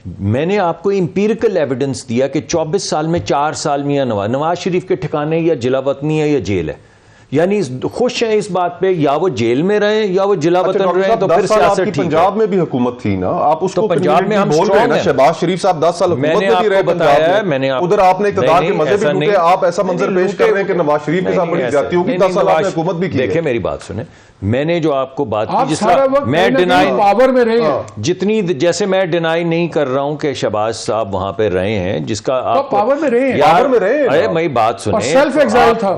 میں نے آپ کو امپیریکل ایویڈنس دیا کہ 24 سال میں 4 سال میاں نواز شریف کے ٹھکانے یا جلا وطنی ہے یا جیل ہے, یعنی خوش ہیں اس بات پہ, یا وہ جیل میں رہیں یا وہ جلا وطن رہیں. تو پھر سیاست ٹھیک ہے. پنجاب میں بھی حکومت تھی نا, آپ اس کو پنجاب میں ہم بول رہے ہیں نا. شہباز شریف صاحب 10 سال حکومت میں بھی رہے پنجاب میں, ادھر آپ نے اقتدار کے مزے بھی لوٹے. آپ ایسا منظر پیش کر رہے ہیں کہ نواز شریف کے ساتھ بڑی زیادتی ہوگی. 10 سال آپ نے حکومت بھی کی. دیکھیں میری بات سنیں, میں نے جو آپ کو بات کی, جس میں ڈینائی پاور میں رہے ہیں, جتنی جیسے میں ڈینائی نہیں کر رہا ہوں کہ شہباز صاحب وہاں پہ رہے ہیں, جس کا آپ پاور میں رہے ہیں. ارے میری بات سنیں, سیلف ایگزائل تھا.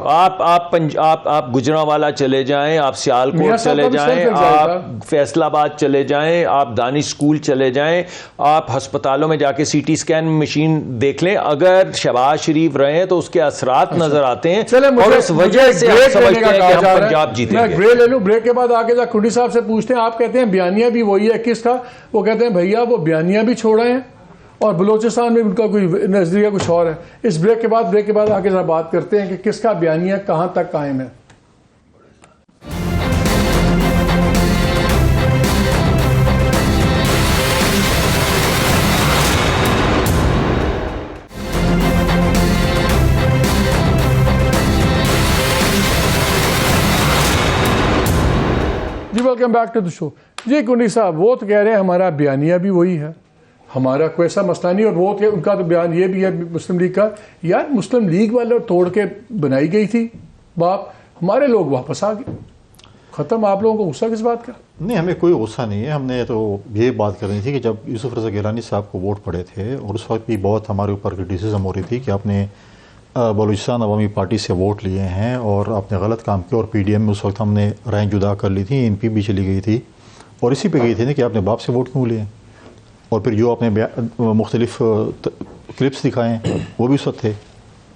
آپ گجرانوالہ چلے جائیں, آپ سیالکوٹ چلے جائیں, آپ فیصل آباد چلے جائیں, آپ دانش اسکول چلے جائیں, آپ ہسپتالوں میں جا کے سی ٹی اسکین مشین دیکھ لیں. اگر شہباز شریف رہے تو اس کے اثرات نظر آتے ہیں, اور اس وجہ سے ہم سمجھتے ہیں کہ ہم پنجاب جیتیں گے. میں لے لوں, بریک کے بعد آگے جا کنڈی صاحب سے پوچھتے ہیں. آپ کہتے ہیں بیانیہ بھی وہی ہے, کس کا؟ وہ کہتے ہیں بھیا وہ بیانیہ بھی چھوڑے ہیں اور بلوچستان میں ان کا کوئی نظریہ کچھ اور ہے. اس بریک کے بعد آگے ذرا بات کرتے ہیں کہ کس کا بیانیہ کہاں تک قائم ہے. ویلکم بیک ٹو دا شو. جی کنڈی صاحب وہ تو کہہ رہے ہیں ہمارا بیانیہ بھی وہی ہے, ہمارا کوئی ایسا مسئلہ نہیں, اور وہ ان کا تو بیان یہ بھی ہے مسلم لیگ کا, یار مسلم لیگ والے توڑ کے بنائی گئی تھی باپ, ہمارے لوگ واپس آ گئے, ختم. آپ لوگوں کو غصہ کس بات کا؟ نہیں, ہمیں کوئی غصہ نہیں ہے. ہم نے تو یہ بات کرنی تھی کہ جب یوسف رضا گیلانی صاحب کو ووٹ پڑے تھے اور اس وقت بھی بہت ہمارے اوپر کرٹیسزم ہو رہی تھی کہ آپ نے بلوچستان عوامی پارٹی سے ووٹ لیے ہیں اور آپ نے غلط کام کیا, اور پی ڈی ایم میں اس وقت ہم نے رائے جدا کر لی تھی, این پی بھی چلی گئی تھی, اور اسی پہ گئی تھی نا کہ آپ نے باپ سے ووٹ کیوں لیے, اور پھر جو آپ نے مختلف کلپس دکھائے ہیں وہ بھی اس وقت تھے.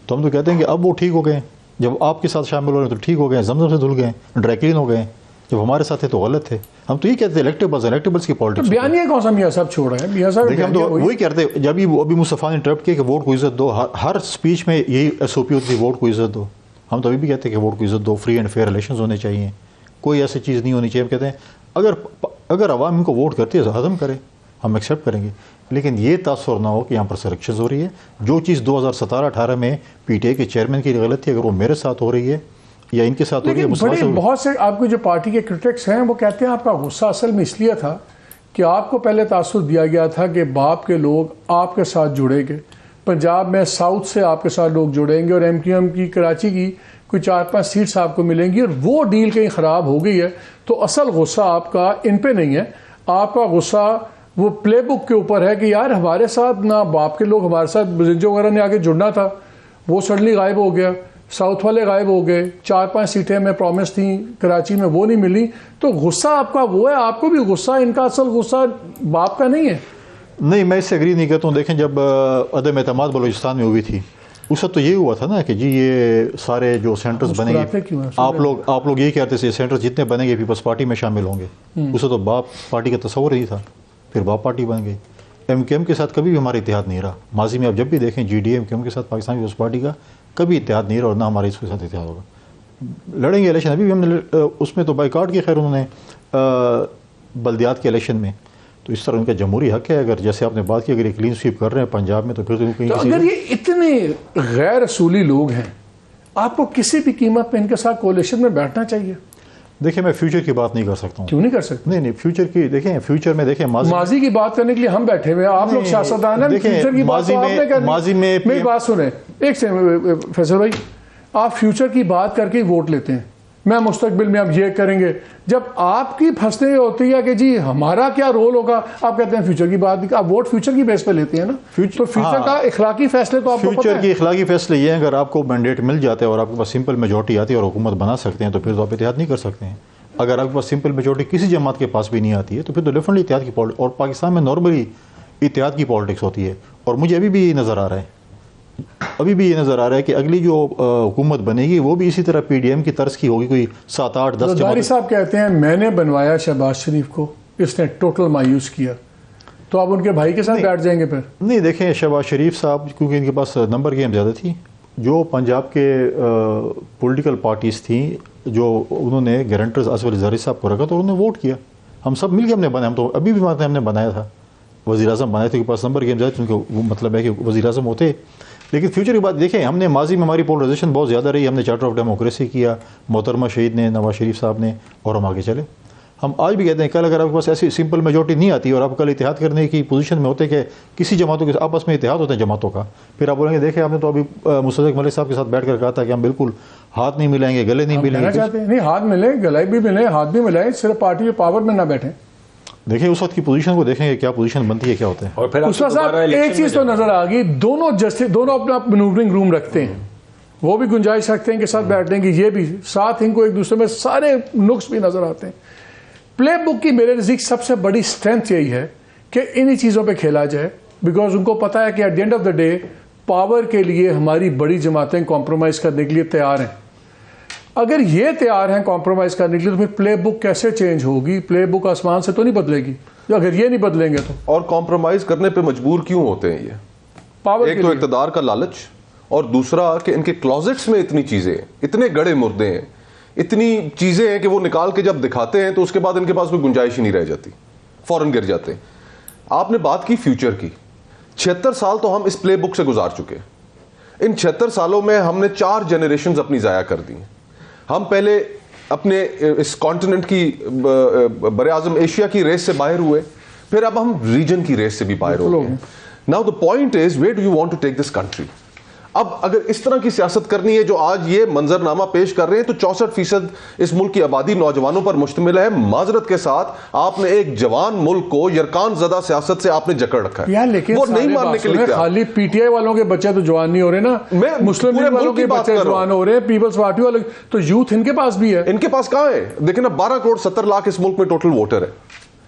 تو ہم تو کہتے ہیں کہ اب وہ ٹھیک ہو گئے, جب آپ کے ساتھ شامل ہو رہے ہیں تو ٹھیک ہو گئے, زمزم سے دھل گئے, ڈرائی کلین ہو گئے. جب ہمارے ساتھ تھے تو غلط تھے. ہم تو یہ کہتے ہیں الیکٹیبلس کی پالیٹکس. بیانیہ کون سا میاں صاحب چھوڑ رہے ہیں؟ میاں صاحب دیکھیں ہم تو وہی کہتے ہیں, جب ابھی مصطفیٰ نے انٹرپٹ کیا کہ ووٹ کو عزت دو, ہر اسپیچ میں یہی ایس او پی ہوتی ہے, ووٹ کو عزت دو. ہم تو ابھی بھی کہتے ہیں کہ ووٹ کو عزت دو, فری اینڈ فیئر الیکشنز ہونے چاہیے, کوئی ایسی چیز نہیں ہونی چاہیے. ہم کہتے ہیں اگر عوام ان کو ووٹ کرتی ہے تو ہضم کرے, ہم ایکسیپٹ کریں گے, لیکن یہ تاثر نہ ہو کہ یہاں پر سلیکشنز ہو رہی ہے. جو چیز 2017-18 میں پی ٹی آئی کے چیئرمین کی غلط تھی, اگر وہ میرے ساتھ ہو رہی ہے یا ان کے ساتھ ہو رہی ہے. بہت سے آپ کو جو پارٹی کے کرٹکس ہیں وہ کہتے ہیں آپ کا غصہ اصل میں اس لیے تھا کہ آپ کو پہلے تاثر دیا گیا تھا کہ باپ کے لوگ آپ کے ساتھ جڑیں گے, پنجاب میں ساؤتھ سے آپ کے ساتھ لوگ جڑیں گے, اور ایم کیو ایم کی کراچی کی کوئی 4-5 سیٹس آپ کو ملیں گی, اور وہ ڈیل کہیں خراب ہو گئی ہے. تو اصل غصہ آپ کا ان پہ نہیں ہے, آپ کا غصہ وہ پلے بک کے اوپر ہے کہ یار ہمارے ساتھ نہ باپ کے لوگ, ہمارے ساتھ بزنجو وغیرہ نے آگے جڑنا تھا, وہ سڈنلی غائب ہو گیا, ساؤتھ والے غائب ہو گئے, 4-5 سیٹیں میں پرومس تھیں کراچی میں وہ نہیں ملی. تو غصہ آپ کا وہ ہے, آپ کو بھی غصہ, ان کا اصل غصہ باپ کا نہیں ہے. نہیں, میں اس سے ایگری نہیں کرتا ہوں. دیکھیں جب عدم اعتماد بلوچستان میں ہوئی تھی اس وقت تو یہ ہوا تھا نا کہ جی یہ سارے جو سینٹرز بنے گے, آپ لوگ یہ کہتے تھے سینٹر جتنے بنے گے پیپلز پارٹی میں شامل ہوں گے. اس وقت تو باپ پارٹی کا تصور ہی تھا, پھر باپ پارٹی بن گئی. ایم کیو ایم کے ساتھ کبھی بھی ہمارا اتحاد نہیں رہا ماضی میں. آپ جب بھی دیکھیں G D M Q M کے ساتھ پاکستان پیپلز پارٹی کا کبھی اتحاد نہیں رہا, اور نہ ہمارے اس کے ساتھ اتحاد ہوگا. لڑیں گے الیکشن, ابھی بھی ہم نے اس میں تو بائیکاٹ کی, خیر انہوں نے بلدیات کے الیکشن میں, تو اس طرح ان کا جمہوری حق ہے. اگر جیسے آپ نے بات کی اگر یہ کلین سویپ کر رہے ہیں پنجاب میں, تو پھر تو اگر یہ اتنے غیر اصولی لوگ ہیں, آپ کو کسی بھی قیمت پہ ان کے ساتھ کولیشن میں بیٹھنا چاہیے. دیکھیں میں فیوچر کی بات نہیں کر سکتا ہوں. کیوں نہیں کر سکتے؟ نہیں, فیوچر کی دیکھیں, فیوچر میں دیکھیں ماضی کی بات کرنے کے لیے ہم بیٹھے ہوئے ہیں, آپ لوگ سیاستدان ہیں, فیوچر کی بات آپ نے کرنی. ماضی میں میری بات سنیں ایک سے فیصل بھائی, آپ فیوچر کی بات کر کے ووٹ لیتے ہیں, میں مستقبل میں اب یہ کریں گے. جب آپ کی پھنسنے ہوتی ہے کہ جی ہمارا کیا رول ہوگا, آپ کہتے ہیں فیوچر کی بات, آپ ووٹ فیوچر کی بیس پہ لیتے ہیں نا. تو فیوچر کا اخلاقی فیصلے تو آپ کو پتہ ہے. فیوچر کی اخلاقی فیصلے یہ ہیں, اگر آپ کو مینڈیٹ مل جاتا ہے اور آپ کے پاس سمپل میجورٹی آتی ہے اور حکومت بنا سکتے ہیں, تو پھر تو آپ اتحاد نہیں کر سکتے ہیں. اگر آپ کے پاس سمپل میجورٹی کسی جماعت کے پاس بھی نہیں آتی ہے تو پھر تو ڈیفینٹلی اتحاد کی پالیٹکس, اور پاکستان میں نارملی اتحاد کی پالیٹکس ہوتی ہے. اور مجھے ابھی بھی یہ نظر آ رہا ہے کہ اگلی جو حکومت بنے گی وہ بھی اسی طرح پی ڈی ایم کی طرز کی ہوگی, کوئی 7-8-10 زرداری صاحب کہتے ہیں میں نے بنوایا شہباز شریف کو, اس نے ٹوٹل مایوس کیا, تو آپ ان کے بھائی کے ساتھ بیٹھ جائیں گے پھر؟ نہیں, دیکھیں شہباز شریف صاحب کیونکہ ان کے پاس نمبر گیم زیادہ تھی, جو پنجاب کے پولیٹیکل پارٹیز تھیں جو انہوں نے گارنٹرز اسود زرداری صاحب کو رکھا تو انہوں نے ووٹ کیا. ہم سب مل کے ہم نے بنایا, ہم تو ابھی بھی مانتے ہیں ہم نے بنایا تھا, وزیر اعظم بنائے تھے, کے پاس نمبر گیم زیادہ تھے, ان کو مطلب ہے کہ وزیر اعظم ہوتے. لیکن فیوچر کی بات دیکھیں, ہم نے ماضی میں ہماری پولرائزیشن بہت زیادہ رہی, ہم نے چارٹر آف ڈیموکریسی کیا, محترمہ شہید نے, نواز شریف صاحب نے, اور ہم آگے چلے. ہم آج بھی کہتے ہیں کل اگر آپ کے پاس ایسی سمپل میجورٹی نہیں آتی اور آپ کل اتحاد کرنے کی پوزیشن میں ہوتے کہ کسی جماعتوں کے آپس میں اتحاد ہوتے ہیں جماعتوں کا, پھر آپ بولیں گے دیکھیں آپ نے تو ابھی مصدق ملک صاحب کے ساتھ بیٹھ کر کہا تھا کہ ہم بالکل ہاتھ نہیں ملائیں گے, گلے نہیں ملیں گے. نہیں, ہاتھ ملیں, گلے بھی ملیں, ہاتھ بھی ملائیں, صرف پارٹی کے پاور میں نہ بیٹھیں. دیکھیں اس وقت کی پوزیشن کو دیکھیں گے کیا پوزیشن بنتی ہے, کیا ہوتا ہے. اور پھر اس وقت ایک چیز تو نظر آ گئی, دونوں اپنا مینوورنگ روم رکھتے ہیں, وہ بھی گنجائش رکھتے ہیں کہ ساتھ بیٹھنے کی, یہ بھی ساتھ ان کو ایک دوسرے میں سارے نقص بھی نظر آتے ہیں. پلے بک کی میرے نزدیک سب سے بڑی اسٹرینتھ یہی ہے کہ انہی چیزوں پہ کھیلا جائے, بیکاز ان کو پتا ہے کہ at the end of the day power کے لیے ہماری بڑی جماعتیں کمپرومائز کرنے کے لیے تیار ہیں. اگر یہ تیار ہیں کمپرومائز کرنے کے لیے تو پھر پلے بک کیسے چینج ہوگی؟ پلے بک آسمان سے تو نہیں بدلے گی اگر یہ نہیں بدلیں گے تو. اور کمپرومائز کرنے پہ مجبور کیوں ہوتے ہیں یہ؟ پاور ایک تو اقتدار کا لالچ, اور دوسرا کہ ان کے کلوزٹس میں اتنی چیزیں, اتنے گڑے مردے ہیں, اتنی چیزیں ہیں کہ وہ نکال کے جب دکھاتے ہیں تو اس کے بعد ان کے پاس کوئی گنجائش ہی نہیں رہ جاتی, فوراً گر جاتے ہیں. آپ نے بات کی فیوچر کی, 76 سال تو ہم اس پلے بک سے گزار چکے ہیں. ان 76 سالوں میں ہم نے 4 جنریشنز اپنی ضائع کر دی ہیں. ہم پہلے اپنے اس کانٹیننٹ کی بر اعظم ایشیا کی ریس سے باہر ہوئے, پھر اب ہم ریجن کی ریس سے بھی باہر ہو گئے. Now the point is where do you want to take this country. اب اگر اس طرح کی سیاست کرنی ہے جو آج یہ منظرنامہ پیش کر رہے ہیں, تو 64% اس ملک کی آبادی نوجوانوں پر مشتمل ہے. معذرت کے ساتھ آپ نے ایک جوان ملک کو یرکان زدہ سیاست سے آپ نے جکڑ رکھا ہے. لیکن وہ نہیں ماننے کے لیے خالی پی ٹی آئی والوں کے بچے تو جوان نہیں ہو رہے نا, مسلم لیگ والوں کے بچے جوان ہو رہے ہیں, پیپلز پارٹی والے, تو یوتھ ان کے پاس بھی ہے. ان کے پاس کہاں ہے؟ دیکھیں نا 12 کروڑ 70 لاکھ اس ملک میں ٹوٹل ووٹر ہے.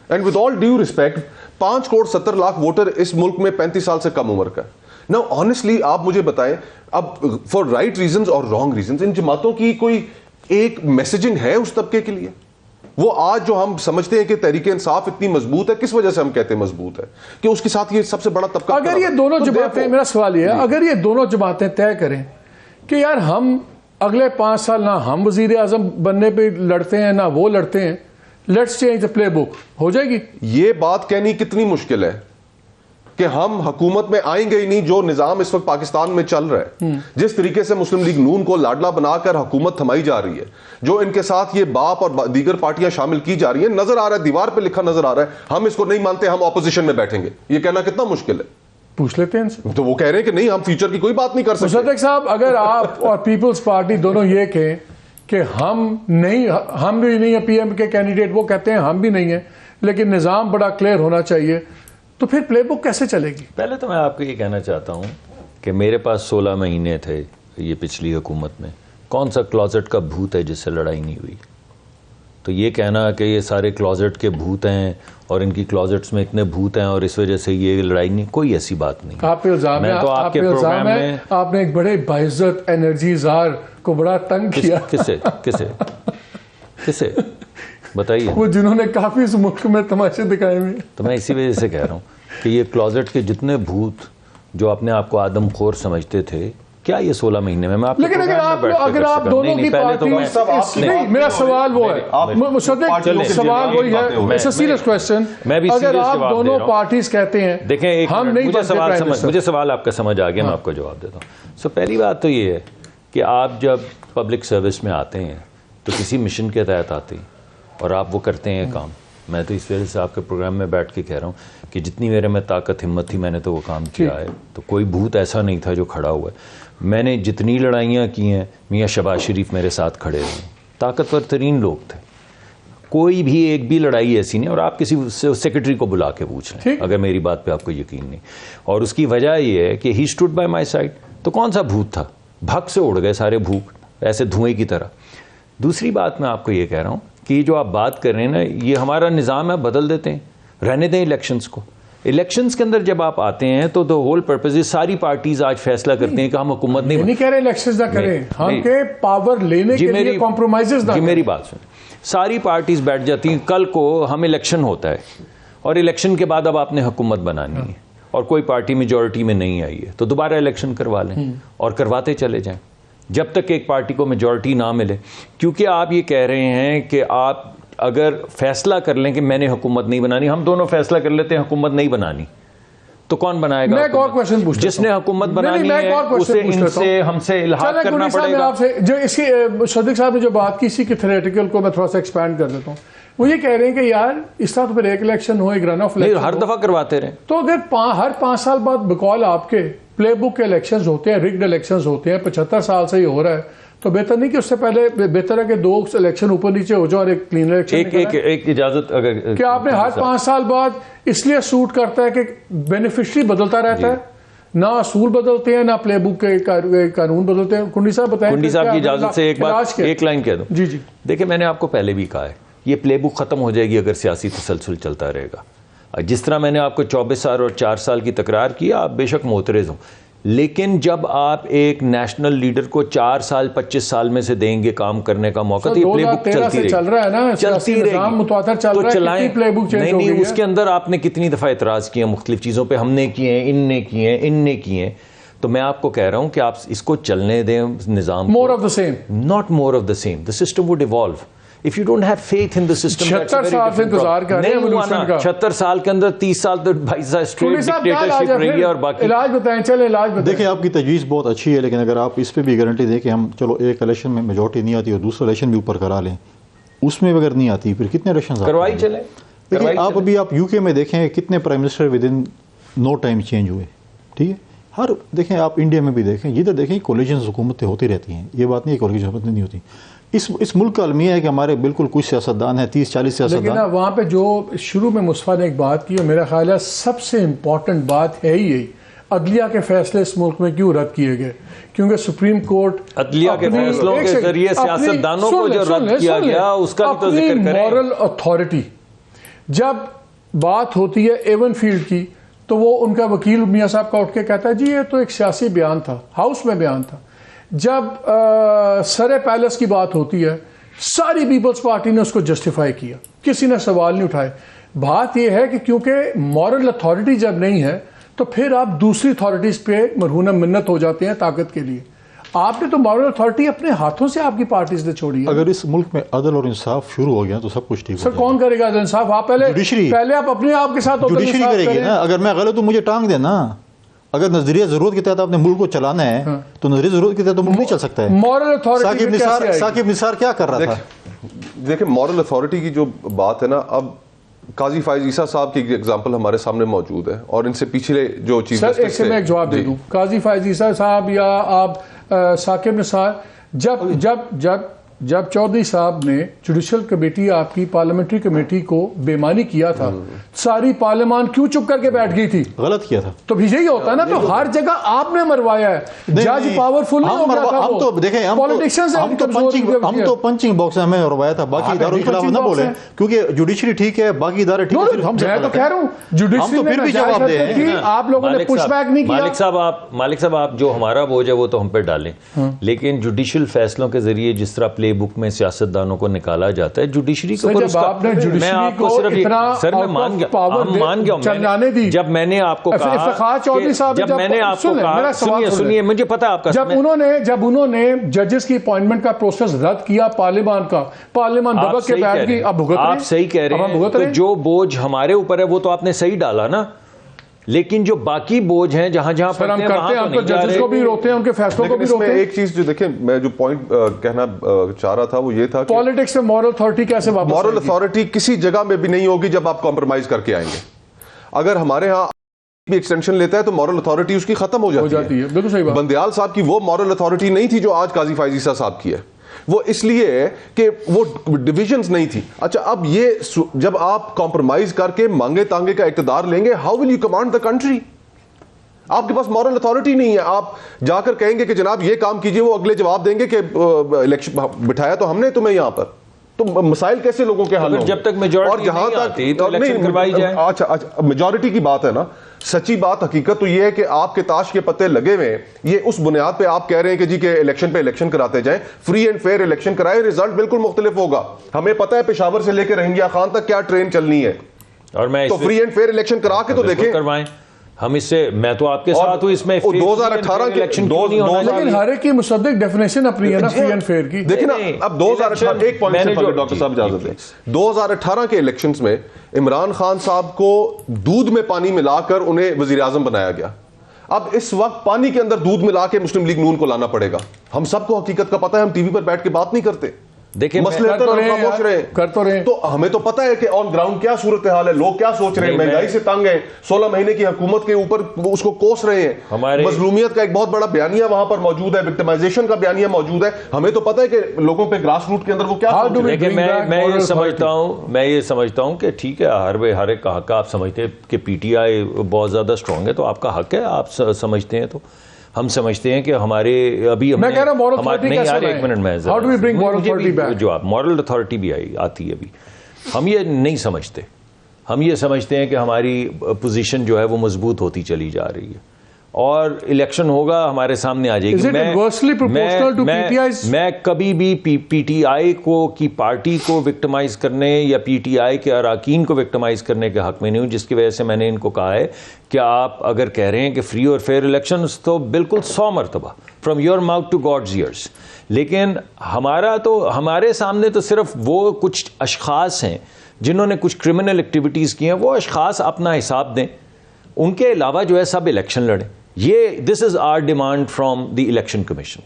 And with all due respect 5 crore 70 lakh voter اس ملک میں 35 سال سے کم عمر کا ہے. نا آنیسٹلی آپ مجھے بتائیں, اب فار رائٹ ریزنز اور رانگ ریزنز ان جماعتوں کی کوئی ایک میسجنگ ہے اس طبقے کے لیے؟ وہ آج جو ہم سمجھتے ہیں کہ تحریک انصاف اتنی مضبوط ہے, کس وجہ سے ہم کہتے ہیں مضبوط ہے؟ کہ اس کے ساتھ یہ سب سے بڑا طبقہ. اگر یہ دونوں جماعتیں, میرا سوال یہ ہے, اگر یہ دونوں جماعتیں طے کریں کہ یار ہم اگلے 5 سال نہ ہم وزیر اعظم بننے پہ لڑتے ہیں نہ وہ لڑتے ہیں, لیٹس چینج دا پلے بک, ہو جائے گی؟ یہ بات کہنی کتنی مشکل ہے کہ ہم حکومت میں آئیں گے ہی نہیں. جو نظام اس وقت پاکستان میں چل رہا ہے, جس طریقے سے مسلم لیگ نون کو لاڈلا بنا کر حکومت تھمائی جا رہی ہے, جو ان کے ساتھ یہ باپ اور دیگر پارٹیاں شامل کی جا رہی ہیں, نظر آ رہا ہے, دیوار پہ لکھا نظر آ رہا ہے, ہم اس کو نہیں مانتے, ہم اپوزیشن میں بیٹھیں گے. یہ کہنا کتنا مشکل ہے؟ پوچھ لیتے ہیں ان سے. تو وہ کہہ رہے ہیں کہ نہیں, ہم فیوچر کی کوئی بات نہیں کر سکتے. مصدق صاحب, اگر آپ اور پیپلز پارٹی دونوں یہ کہیں کہ ہم بھی نہیں ہیں پی ایم کے کینڈیڈیٹ, وہ کہتے ہیں ہم بھی نہیں ہیں, لیکن نظام بڑا کلیئر ہونا چاہیے, تو پھر پلے بک کیسے چلے گی؟ پہلے تو میں آپ کو یہ کہنا چاہتا ہوں کہ میرے پاس 16 مہینے تھے یہ پچھلی حکومت میں, کون سا کلازٹ کا بھوت ہے جس سے لڑائی نہیں ہوئی؟ تو یہ کہنا کہ یہ سارے کلازٹ کے بھوت ہیں اور ان کی کلازٹس میں اتنے بھوت ہیں اور اس وجہ سے یہ لڑائی نہیں, کوئی ایسی بات نہیں. آپ پہ الزام ہے, میں تو آپ کے پروگرام میں آپ نے ایک بڑے باعزت انرجی زار کو بڑا تنگ کیا. کسے بتائیے؟ وہ جنہوں نے کافی اس ملک میں تماشے دکھائے ہوئے. تو میں اسی وجہ سے کہہ رہا ہوں کہ یہ کلازٹ کے جتنے بھوت جو اپنے آپ کو آدم خور سمجھتے تھے, کیا یہ 16 مہینے میں آپ, لیکن اگر آپ دونوں کی پارٹی, میرا سوال وہ ہے, مصدق سوال وہی ہے, اٹس اے سیریس کوسچن, اگر آپ دونوں پارٹیز کہتے ہیں دیکھیں, ہم نہیں, مجھے سوال آپ کا سمجھ آ گیا, میں آپ کو جواب دیتا ہوں. سو پہلی بات تو یہ ہے کہ آپ جب پبلک سروس میں آتے ہیں تو کسی مشن کے تحت آتے ہیں اور آپ وہ کرتے ہیں کام. میں تو اس وجہ سے آپ کے پروگرام میں بیٹھ کے کہہ رہا ہوں کہ جتنی میرے میں طاقت ہمت تھی میں نے تو وہ کام کیا ہے. تو کوئی بھوت ایسا نہیں تھا جو کھڑا ہوا ہے. میں نے جتنی لڑائیاں کی ہیں, میاں شہباز شریف میرے ساتھ کھڑے ہوئے, طاقتور ترین لوگ تھے, کوئی بھی ایک بھی لڑائی ایسی نہیں. اور آپ کسی سیکرٹری کو بلا کے پوچھ لیں اگر میری بات پہ آپ کو یقین نہیں. اور اس کی وجہ یہ ہے کہ ہی اسٹوڈ بائی مائی سائڈ. تو کون سا بھوت تھا؟ بھگ سے اڑ گئے سارے بھوت ایسے دھوئیں کی طرح. دوسری بات میں آپ کو یہ کہہ رہا ہوں کہ جو آپ بات کر رہے ہیں نا, یہ ہمارا نظام ہے, بدل دیتے ہیں, رہنے دیں الیکشنز کو. الیکشنز کے اندر جب آپ آتے ہیں تو the whole purpose is ساری پارٹیز آج فیصلہ کرتے ہیں کہ ہم حکومت نہیں کہہ رہے الیکشنز نہ کریں, ہم کے پاور لینے کے لیے کمپرومائزز نہ کریں. میری بات سنیں, ساری پارٹیز بیٹھ جاتی ہیں, کل کو ہم الیکشن ہوتا ہے اور الیکشن کے بعد اب آپ نے حکومت بنانی ہے اور کوئی پارٹی میجورٹی میں نہیں آئی ہے, تو دوبارہ الیکشن کروا لیں اور کرواتے چلے جائیں جب تک ایک پارٹی کو میجورٹی نہ ملے. کیونکہ آپ یہ کہہ رہے ہیں کہ آپ اگر فیصلہ کر لیں کہ میں نے حکومت نہیں بنانی, ہم دونوں فیصلہ کر لیتے ہیں حکومت نہیں بنانی, تو کون بنائے گا؟ میں ایک اور کویشچن پوچھتا ہوں, جس نے حکومت بنانی ہے اسے ان سے ہم سے الحاق کرنا پڑے گا. جو اس کی صدیق صاحب نے جو بات کی, اسی کی تھیوریٹیکل کو میں تھوڑا سا ایکسپینڈ کر دیتا ہوں. وہ یہ کہہ رہے ہیں کہ یار اس طرح تو پھر ایک الیکشن ہو, ایک رن آف الیکشن ہر دفعہ کرواتے رہے, تو اگر ہر 5 سال بعد بقول آپ کے پلے بک کے الیکشنز ہوتے ہیں, ریگڈ الیکشنز ہوتے ہیں, 75 سال سے یہ ہو رہا ہے, تو بہتر نہیں کہ اس سے پہلے بہتر ہے کہ 2 الیکشن اوپر نیچے ہو جائے اور ایک کلین الیکشن. ایک اجازت اگر کہ آپ نے ہر 5 سال بعد اس لیے سوٹ کرتا ہے کہ بینیفیشری بدلتا رہتا ہے, نہ اصول بدلتے ہیں نہ پلے بک کے قانون بدلتے ہیں. کنڈی صاحب بتائیں. کنڈی صاحب کی اجازت سے ایک بات, ایک لائن کہہ دوں. جی جی دیکھیں, میں نے آپ کو پہلے بھی کہا ہے یہ پلے بک ختم ہو جائے گی اگر سیاسی تسلسل چلتا رہے گا. جس طرح میں نے آپ کو 24 سال اور 4 سال کی تکرار کی, آپ بے شک معترض ہوں, لیکن جب آپ ایک نیشنل لیڈر کو 4 سال 25 سال میں سے دیں گے کام کرنے کا موقع, تو یہ پلے بک چلتی رہے گی, چل رہا ہے نا, چلتی رہے گی, تو چلائیں. نہیں, اس کے اندر آپ نے کتنی دفعہ اعتراض کیا مختلف چیزوں پہ, ہم نے کیے ہیں, ان نے کیے ہیں, ان نے کیے ہیں. تو میں آپ کو کہہ رہا ہوں کہ آپ اس کو چلنے دیں نظام. More of the same, not more of the same, the system would evolve. if you don't have faith in the system, 76 سال سے انتظار کر رہے ہیں ایوولوشن کا. 76 سال کے اندر 30 سال تو بھائی صاحب اسٹریٹ ڈکٹیٹرشپ رہی ہے. اور باقی علاج بتائیں, چلے علاج بتائیں. دیکھیں آپ کی تجویز بہت اچھی ہے, لیکن اگر آپ اس پہ بھی گارنٹی دیں کہ ہم چلو ایک الیکشن میں میجورٹی نہیں آتی اور دوسرا الیکشن بھی اوپر کرا لیں, اس میں اگر نہیں آتی پھر کتنے الیکشن کروائی چلیں. دیکھیں آپ ابھی آپ یو کے میں دیکھیں کتنے prime minister within no time change ہوئے, ٹھیک ہے. ہر دیکھیں آپ انڈیا میں بھی دیکھیں, جدھر دیکھیں کولیجنز حکومتیں ہوتی رہتی ہیں, یہ بات نہیں ہے کولیجن حکومتیں نہیں ہوتی. اس ملک کا المیہ ہے کہ ہمارے بالکل کچھ سیاستدان ہیں 30-40 سیاستدان. لیکن وہاں پہ جو شروع میں مصطفیٰ نے ایک بات کی, اور میرا خیال ہے سب سے امپورٹنٹ بات ہے یہی, عدلیہ کے فیصلے اس ملک میں کیوں رد کیے گئے, کیونکہ سپریم کورٹ عدلیہ کے فیصلوں کے ذریعے سیاستدانوں کو جو رد کیا گیا اس کا بھی تو ذکر کریں. مورل اتھارٹی جب بات ہوتی ہے ایون فیلڈ کی, تو وہ ان کا وکیل میاں صاحب کا اٹھ کے کہتا ہے جی یہ تو ایک سیاسی بیان تھا, ہاؤس میں بیان تھا. جب سرے پیلس کی بات ہوتی ہے, ساری پیپلز پارٹی نے اس کو جسٹیفائی کیا, کسی نے سوال نہیں اٹھائے. بات یہ ہے کہ کیونکہ مورل اتھارٹی جب نہیں ہے تو پھر آپ دوسری اتھارٹیز پہ مرہونہ منت ہو جاتے ہیں طاقت کے لیے. آپ نے تو مورل اتھارٹی اپنے ہاتھوں سے آپ کی پارٹیز نے چھوڑی ہے. اگر اس ملک میں عدل اور انصاف شروع ہو گیا تو سب کچھ ٹھیک ہو سر جائے. کون کرے گا انصاف؟ آپ پہلے آپ اپنے آپ کے ساتھ جوڈیشری کرے گی نا. اگر میں غلط ہوں مجھے ٹانگ دینا. اگر نظریہ ضرورت کے تحت آپ نے ملک کو چلانا ہے تو نظریہ ضرورت کے تحت تو ملک نہیں چل سکتا ہے. مورل اتھارٹی ثاقب نثار کیا کر رہا تھا؟ دیکھیں مورل اتھارٹی کی جو بات ہے نا, اب قاضی فائز عیسیٰ صاحب کی ایگزامپل ہمارے سامنے موجود ہے, اور ان سے پچھلے جو چیز سر ایک سے میں ایک جواب دے دوں. قاضی فائز عیسیٰ صاحب یا آپ ثاقب نثار, جب چودھری صاحب نے جوڈیشل کمیٹی آپ کی پارلیمنٹری کمیٹی کو بےمانی کیا تھا, ساری پارلیمان کیوں چپ کر کے بیٹھ گئی تھی؟ غلط کیا تھا. تو بھی یہی ہوتا ہے نا, تو ہر جگہ آپ نے مروایا ہے. جج پاورفل نہیں ہو گیا تھا. ہم تو دیکھیں ہم تو پنچنگ باکس میں ہمیں مروایا تھا, باقی اداروں کے خلاف نہ بولیں کیونکہ جوڈیشری ٹھیک ہے, باقی ادارے ٹھیک ہے. میں تو کہہ رہا ہوں جوڈیشری پھر بھی جواب دیں. آپ لوگوں نے پش بیک نہیں کیا. مالک صاحب آپ جو ہمارا بوجھ ہے وہ تو ہم پہ ڈالیں, لیکن جوڈیشل فیصلوں کے ذریعے جس طرح پلے بک میں سیاست دانوں کو نکالا جاتا ہے, جوڈیشری کو میں آپ کو صرف سر میں مان گیا, جب میں نے آپ کو کہا, جب میں نے آپ کو کہا, سنیے مجھے پتا آپ کا, جب انہوں نے ججز کی اپوائنٹمنٹ کا پروسیس رد کیا پارلیمان کا, پارلیمان دبک کے بیٹھ گئی. اب آپ صحیح کہہ رہے ہیں, تو جو بوجھ ہمارے اوپر ہے وہ تو آپ نے صحیح ڈالا نا, لیکن جو باقی بوجھ ہیں جہاں پڑھتے ہیں وہاں تو ججز کو بھی روتے ہیں, ان کے فیصلوں کو بھی روتے ہیں. ایک چیز جو دیکھیں میں جو پوائنٹ کہنا چاہ رہا تھا وہ یہ تھا کہ پالیٹکس میں مورل اتھارٹی کیسے واپس آئے گی؟ مورل اتھارٹی کسی جگہ میں بھی نہیں ہوگی جب آپ کمپرومائز کر کے آئیں گے. اگر ہمارے ہاں بھی ایکسٹینشن لیتا ہے تو مورل اتھارٹی اس کی ختم ہو جاتی ہے. بالکل صحیح بات. بندیال صاحب کی وہ مورل اتھارٹی نہیں تھی جو آج قاضی فائز عیسیٰ صاحب کی ہے, وہ اس لیے کہ وہ ڈویژنز نہیں تھی. اچھا اب یہ جب آپ کمپرومائز کر کے مانگے تانگے کا اقتدار لیں گے, how will you command the country? آپ کے پاس مورل اتھارٹی نہیں ہے. آپ جا کر کہیں گے کہ جناب یہ کام کیجئے, وہ اگلے جواب دیں گے کہ الیکشن بٹھایا تو ہم نے تمہیں یہاں پر, تو مسائل کیسے لوگوں کے حل ہوں گے؟ جب تک میجورٹی نہیں آتی تو الیکشن کروائی جائے. اچھا میجورٹی کی بات ہے نا, سچی بات حقیقت تو یہ ہے کہ آپ کے تاش کے پتے لگے ہوئے ہیں. یہ اس بنیاد پہ آپ کہہ رہے ہیں کہ جی کہ الیکشن پہ الیکشن کراتے جائیں, فری اینڈ فیئر الیکشن کرائے, رزلٹ بالکل مختلف ہوگا. ہمیں پتہ ہے پشاور سے لے کے رحنگیا خان تک کیا ٹرین چلنی ہے, اور میں تو فری اینڈ فیئر الیکشن کرا کے تو دیکھیں. کروائیں ہم اس سے, میں تو آپ کے ساتھ ہوں اس میں. 2018 کے لیکن ہر ایک کی مصدق ڈیفینیشن اپنی ہے نا فری اینڈ فیئر کی. دیکھیں نا اب 2018 ایک پوائنٹ سے ڈاکٹر صاحب اجازت دیں, 2018 کے الیکشنز میں عمران خان صاحب کو دودھ میں پانی ملا کر انہیں وزیر اعظم بنایا گیا. اب اس وقت پانی کے اندر دودھ ملا کے مسلم لیگ نون کو لانا پڑے گا. ہم سب کو حقیقت کا پتہ ہے, ہم ٹی وی پر بیٹھ کے بات نہیں کرتے, دیکھیں مسئلے کر تو رہے ہیں, تو ہمیں تو پتہ ہے کہ آن گراؤنڈ کیا صورتحال ہے, لوگ کیا سوچ رہے ہیں, مہنگائی سے تنگ ہیں, 16 مہینے کی حکومت کے اوپر اس کو کوس رہے ہیں, مظلومیت کا ایک بہت بڑا بیانیہ وہاں پر موجود ہے, وکٹمائزیشن کا بیانیہ موجود ہے. ہمیں تو پتہ ہے کہ لوگوں پہ گراس روٹ کے اندر وہ کیا سوچ رہے ہیں. لیکن میں یہ سمجھتا ہوں کہ ٹھیک ہے, ہر ایک کا حق ہے. آپ سمجھتے ہیں کہ پی ٹی آئی بہت زیادہ اسٹرانگ ہے تو آپ کا حق ہے, آپ سمجھتے ہیں. تو ہم سمجھتے ہیں کہ ہمارے ابھی میں کہہ رہا ہوں مورل اتھارٹی نہیں یار, ایک منٹ میں how do we bring moral authority back, جو آپ مورل اتھارٹی بھی آتی ہے ابھی. ہم یہ نہیں سمجھتے, ہم یہ سمجھتے ہیں کہ ہماری پوزیشن جو ہے وہ مضبوط ہوتی چلی جا رہی ہے, اور الیکشن ہوگا ہمارے سامنے آ جائے Is گی. it inversely proportional to PTI's? میں کبھی بھی پی ٹی آئی کو کی پارٹی کو وکٹمائز کرنے یا پی ٹی آئی کے اراکین کو وکٹمائز کرنے کے حق میں نہیں ہوں, جس کی وجہ سے میں نے ان کو کہا ہے کہ آپ اگر کہہ رہے ہیں کہ فری اور فیئر الیکشنز تو بالکل 100 مرتبہ from your mouth to God's ears, لیکن ہمارے سامنے تو صرف وہ کچھ اشخاص ہیں جنہوں نے کچھ کرمنل ایکٹیویٹیز کی ہیں, وہ اشخاص اپنا حساب دیں, ان کے علاوہ جو ہے سب الیکشن لڑیں. یہ this is our demand from the election commission,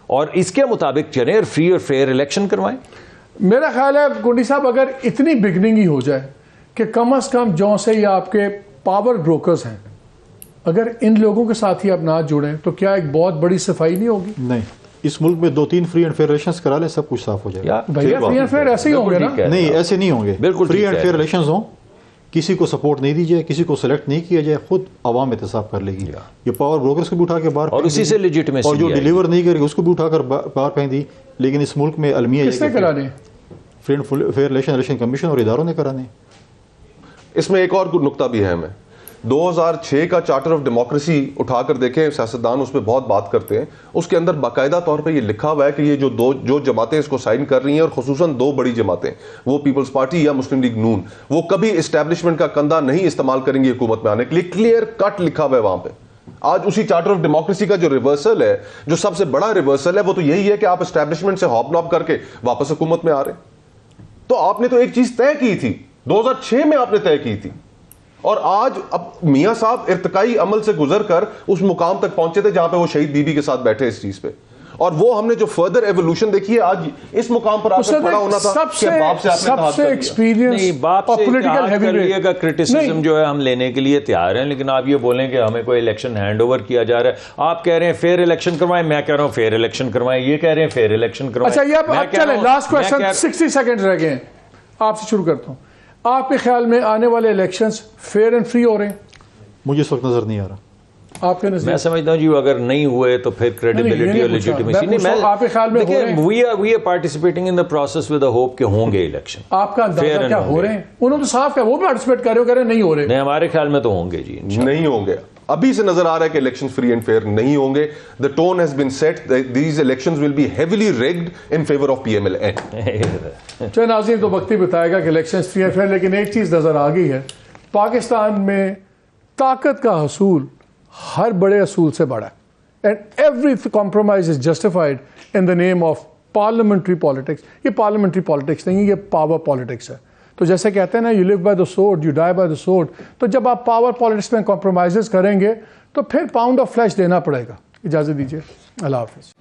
اور اس کے مطابق چلیں اور فری اور فیئر الیکشن کروائیں. میرا خیال ہے گونڈی صاحب اگر اتنی بگننگ ہی ہو جائے کہ کم از کم جو سے یہ آپ کے پاور بروکرز ہیں, اگر ان لوگوں کے ساتھ ہی آپ نہ جڑیں تو کیا ایک بہت بڑی صفائی نہیں ہوگی؟ نہیں, اس ملک میں 2-3 فری اینڈ فیئر الیکشنز کرا لیں, سب کچھ صاف ہو جائے گا. بھیا فری اینڈ فیئر ایسے ہی ہوں گے نا؟ نہیں, ایسے نہیں ہوں گے. بالکل فری اینڈ فیئر الیکشنز ہوں, کسی کو سپورٹ نہیں دی جائے, کسی کو سلیکٹ نہیں کیا جائے, خود عوام احتساب کر لے گی. یہ پاور بروکرز کو بھی اٹھا کے باہر, اور اسی سے لیجٹمیسی, اور جو ڈیلیور نہیں کرے گا اس کو بھی اٹھا کر باہر پھینک دی. لیکن اس ملک میں المیہ کس نے کرانے؟ Free and fair election commission اور اداروں نے کرانے. اس میں ایک اور نقطہ بھی ہے, ہمیں 2006 کا چارٹر آف ڈیموکریسی اٹھا کر دیکھیں, سیاستدان اس میں بہت بات کرتے ہیں, اس کے اندر باقاعدہ طور پہ یہ لکھا ہوا ہے کہ یہ جو جماعتیں اس کو سائن کر رہی ہیں, اور خصوصاً 2 بڑی جماعتیں, وہ پیپلز پارٹی یا مسلم لیگ نون, وہ کبھی اسٹیبلشمنٹ کا کندھا نہیں استعمال کریں گی حکومت میں آنے کے لیے. کلیئر کٹ لکھا ہوا ہے وہاں پہ. آج اسی چارٹر آف ڈیموکریسی کا جو ریورسل ہے, جو سب سے بڑا ریورسل ہے, وہ تو یہی ہے کہ آپ اسٹیبلشمنٹ سے ہاپ ناپ کر کے واپس حکومت میں آ رہے ہیں. تو آپ نے تو ایک چیز طے کی تھی, 2006 میں آپ نے طے کی تھی, اور آج اب میاں صاحب ارتقائی عمل سے گزر کر اس مقام تک پہنچے تھے جہاں پہ وہ شہید بی بی کے ساتھ بیٹھے اس چیز پہ, اور وہ ہم نے جو فردر ایوولوشن دیکھی ہے آج اس مقام پر آپ کو کھڑا ہونا تھا کہ باپ سے آپ نے سب سے ایکسپیرینس نہیں, باپ سے اتحاد کر لیے گا, کرٹیسزم جو ہے ہم لینے کے لیے تیار ہیں, لیکن آپ یہ بولیں کہ ہمیں کوئی الیکشن ہینڈ اوور کیا جا رہا ہے. آپ کہہ رہے ہیں فیئر الیکشن کروائیں, میں کہہ رہا ہوں فیئر الیکشن کروائیں, یہ کہہ رہے ہیں فیئر الیکشن کروائیں. اچھا یہ اب چلیں لاسٹ کوسچن, 60 سیکنڈ رہ گئے ہیں, آپ سے شروع کرتا ہوں. آپ کے خیال میں آنے والے الیکشنز فیئر اینڈ فری ہو رہے ہیں؟ مجھے اس وقت نظر نہیں آ رہا. آپ کے نظر؟ میں سمجھتا ہوں جی اگر نہیں ہوئے تو پھر کریڈیبلٹی اور لیجٹمیسی نہیں. آپ کے خیال میں ہو رہے ہیں؟ We are participating in the process with a hope کہ ہوں گے الیکشن. آپ کا اندازہ کیا ہو رہے ہیں؟ انہوں نے تو صاف کہا وہ پارٹیسپیٹ کر رہے نہیں ہو رہے. نہیں, ہمارے خیال میں تو ہوں گے جی, نہیں ہوں گے. ابھی سے نظر آ رہا ہے کہ الیکشن فری اینڈ فیئر نہیں ہوں گے. The tone has been set that these elections will be heavily rigged in favor of PMLN. چلے ناظرین, تو وقت ہی بتائے گا کہ الیکشن فری اینڈ فیئر, لیکن ایک چیز نظر آ گئی ہے, پاکستان میں طاقت کا حصول ہر بڑے اصول سے بڑا ہے, and every compromise is justified in the name of parliamentary politics. یہ پارلیمنٹری پالیٹکس نہیں ہے, یہ پاور پالیٹکس ہے. تو جیسے کہتے ہیں نا, you live by the sword you die by the sword, تو جب آپ پاور پالیٹکس میں کمپرومائز کریں گے تو پھر پاؤنڈ آف فلیش دینا پڑے گا. اجازت دیجیے, اللہ حافظ.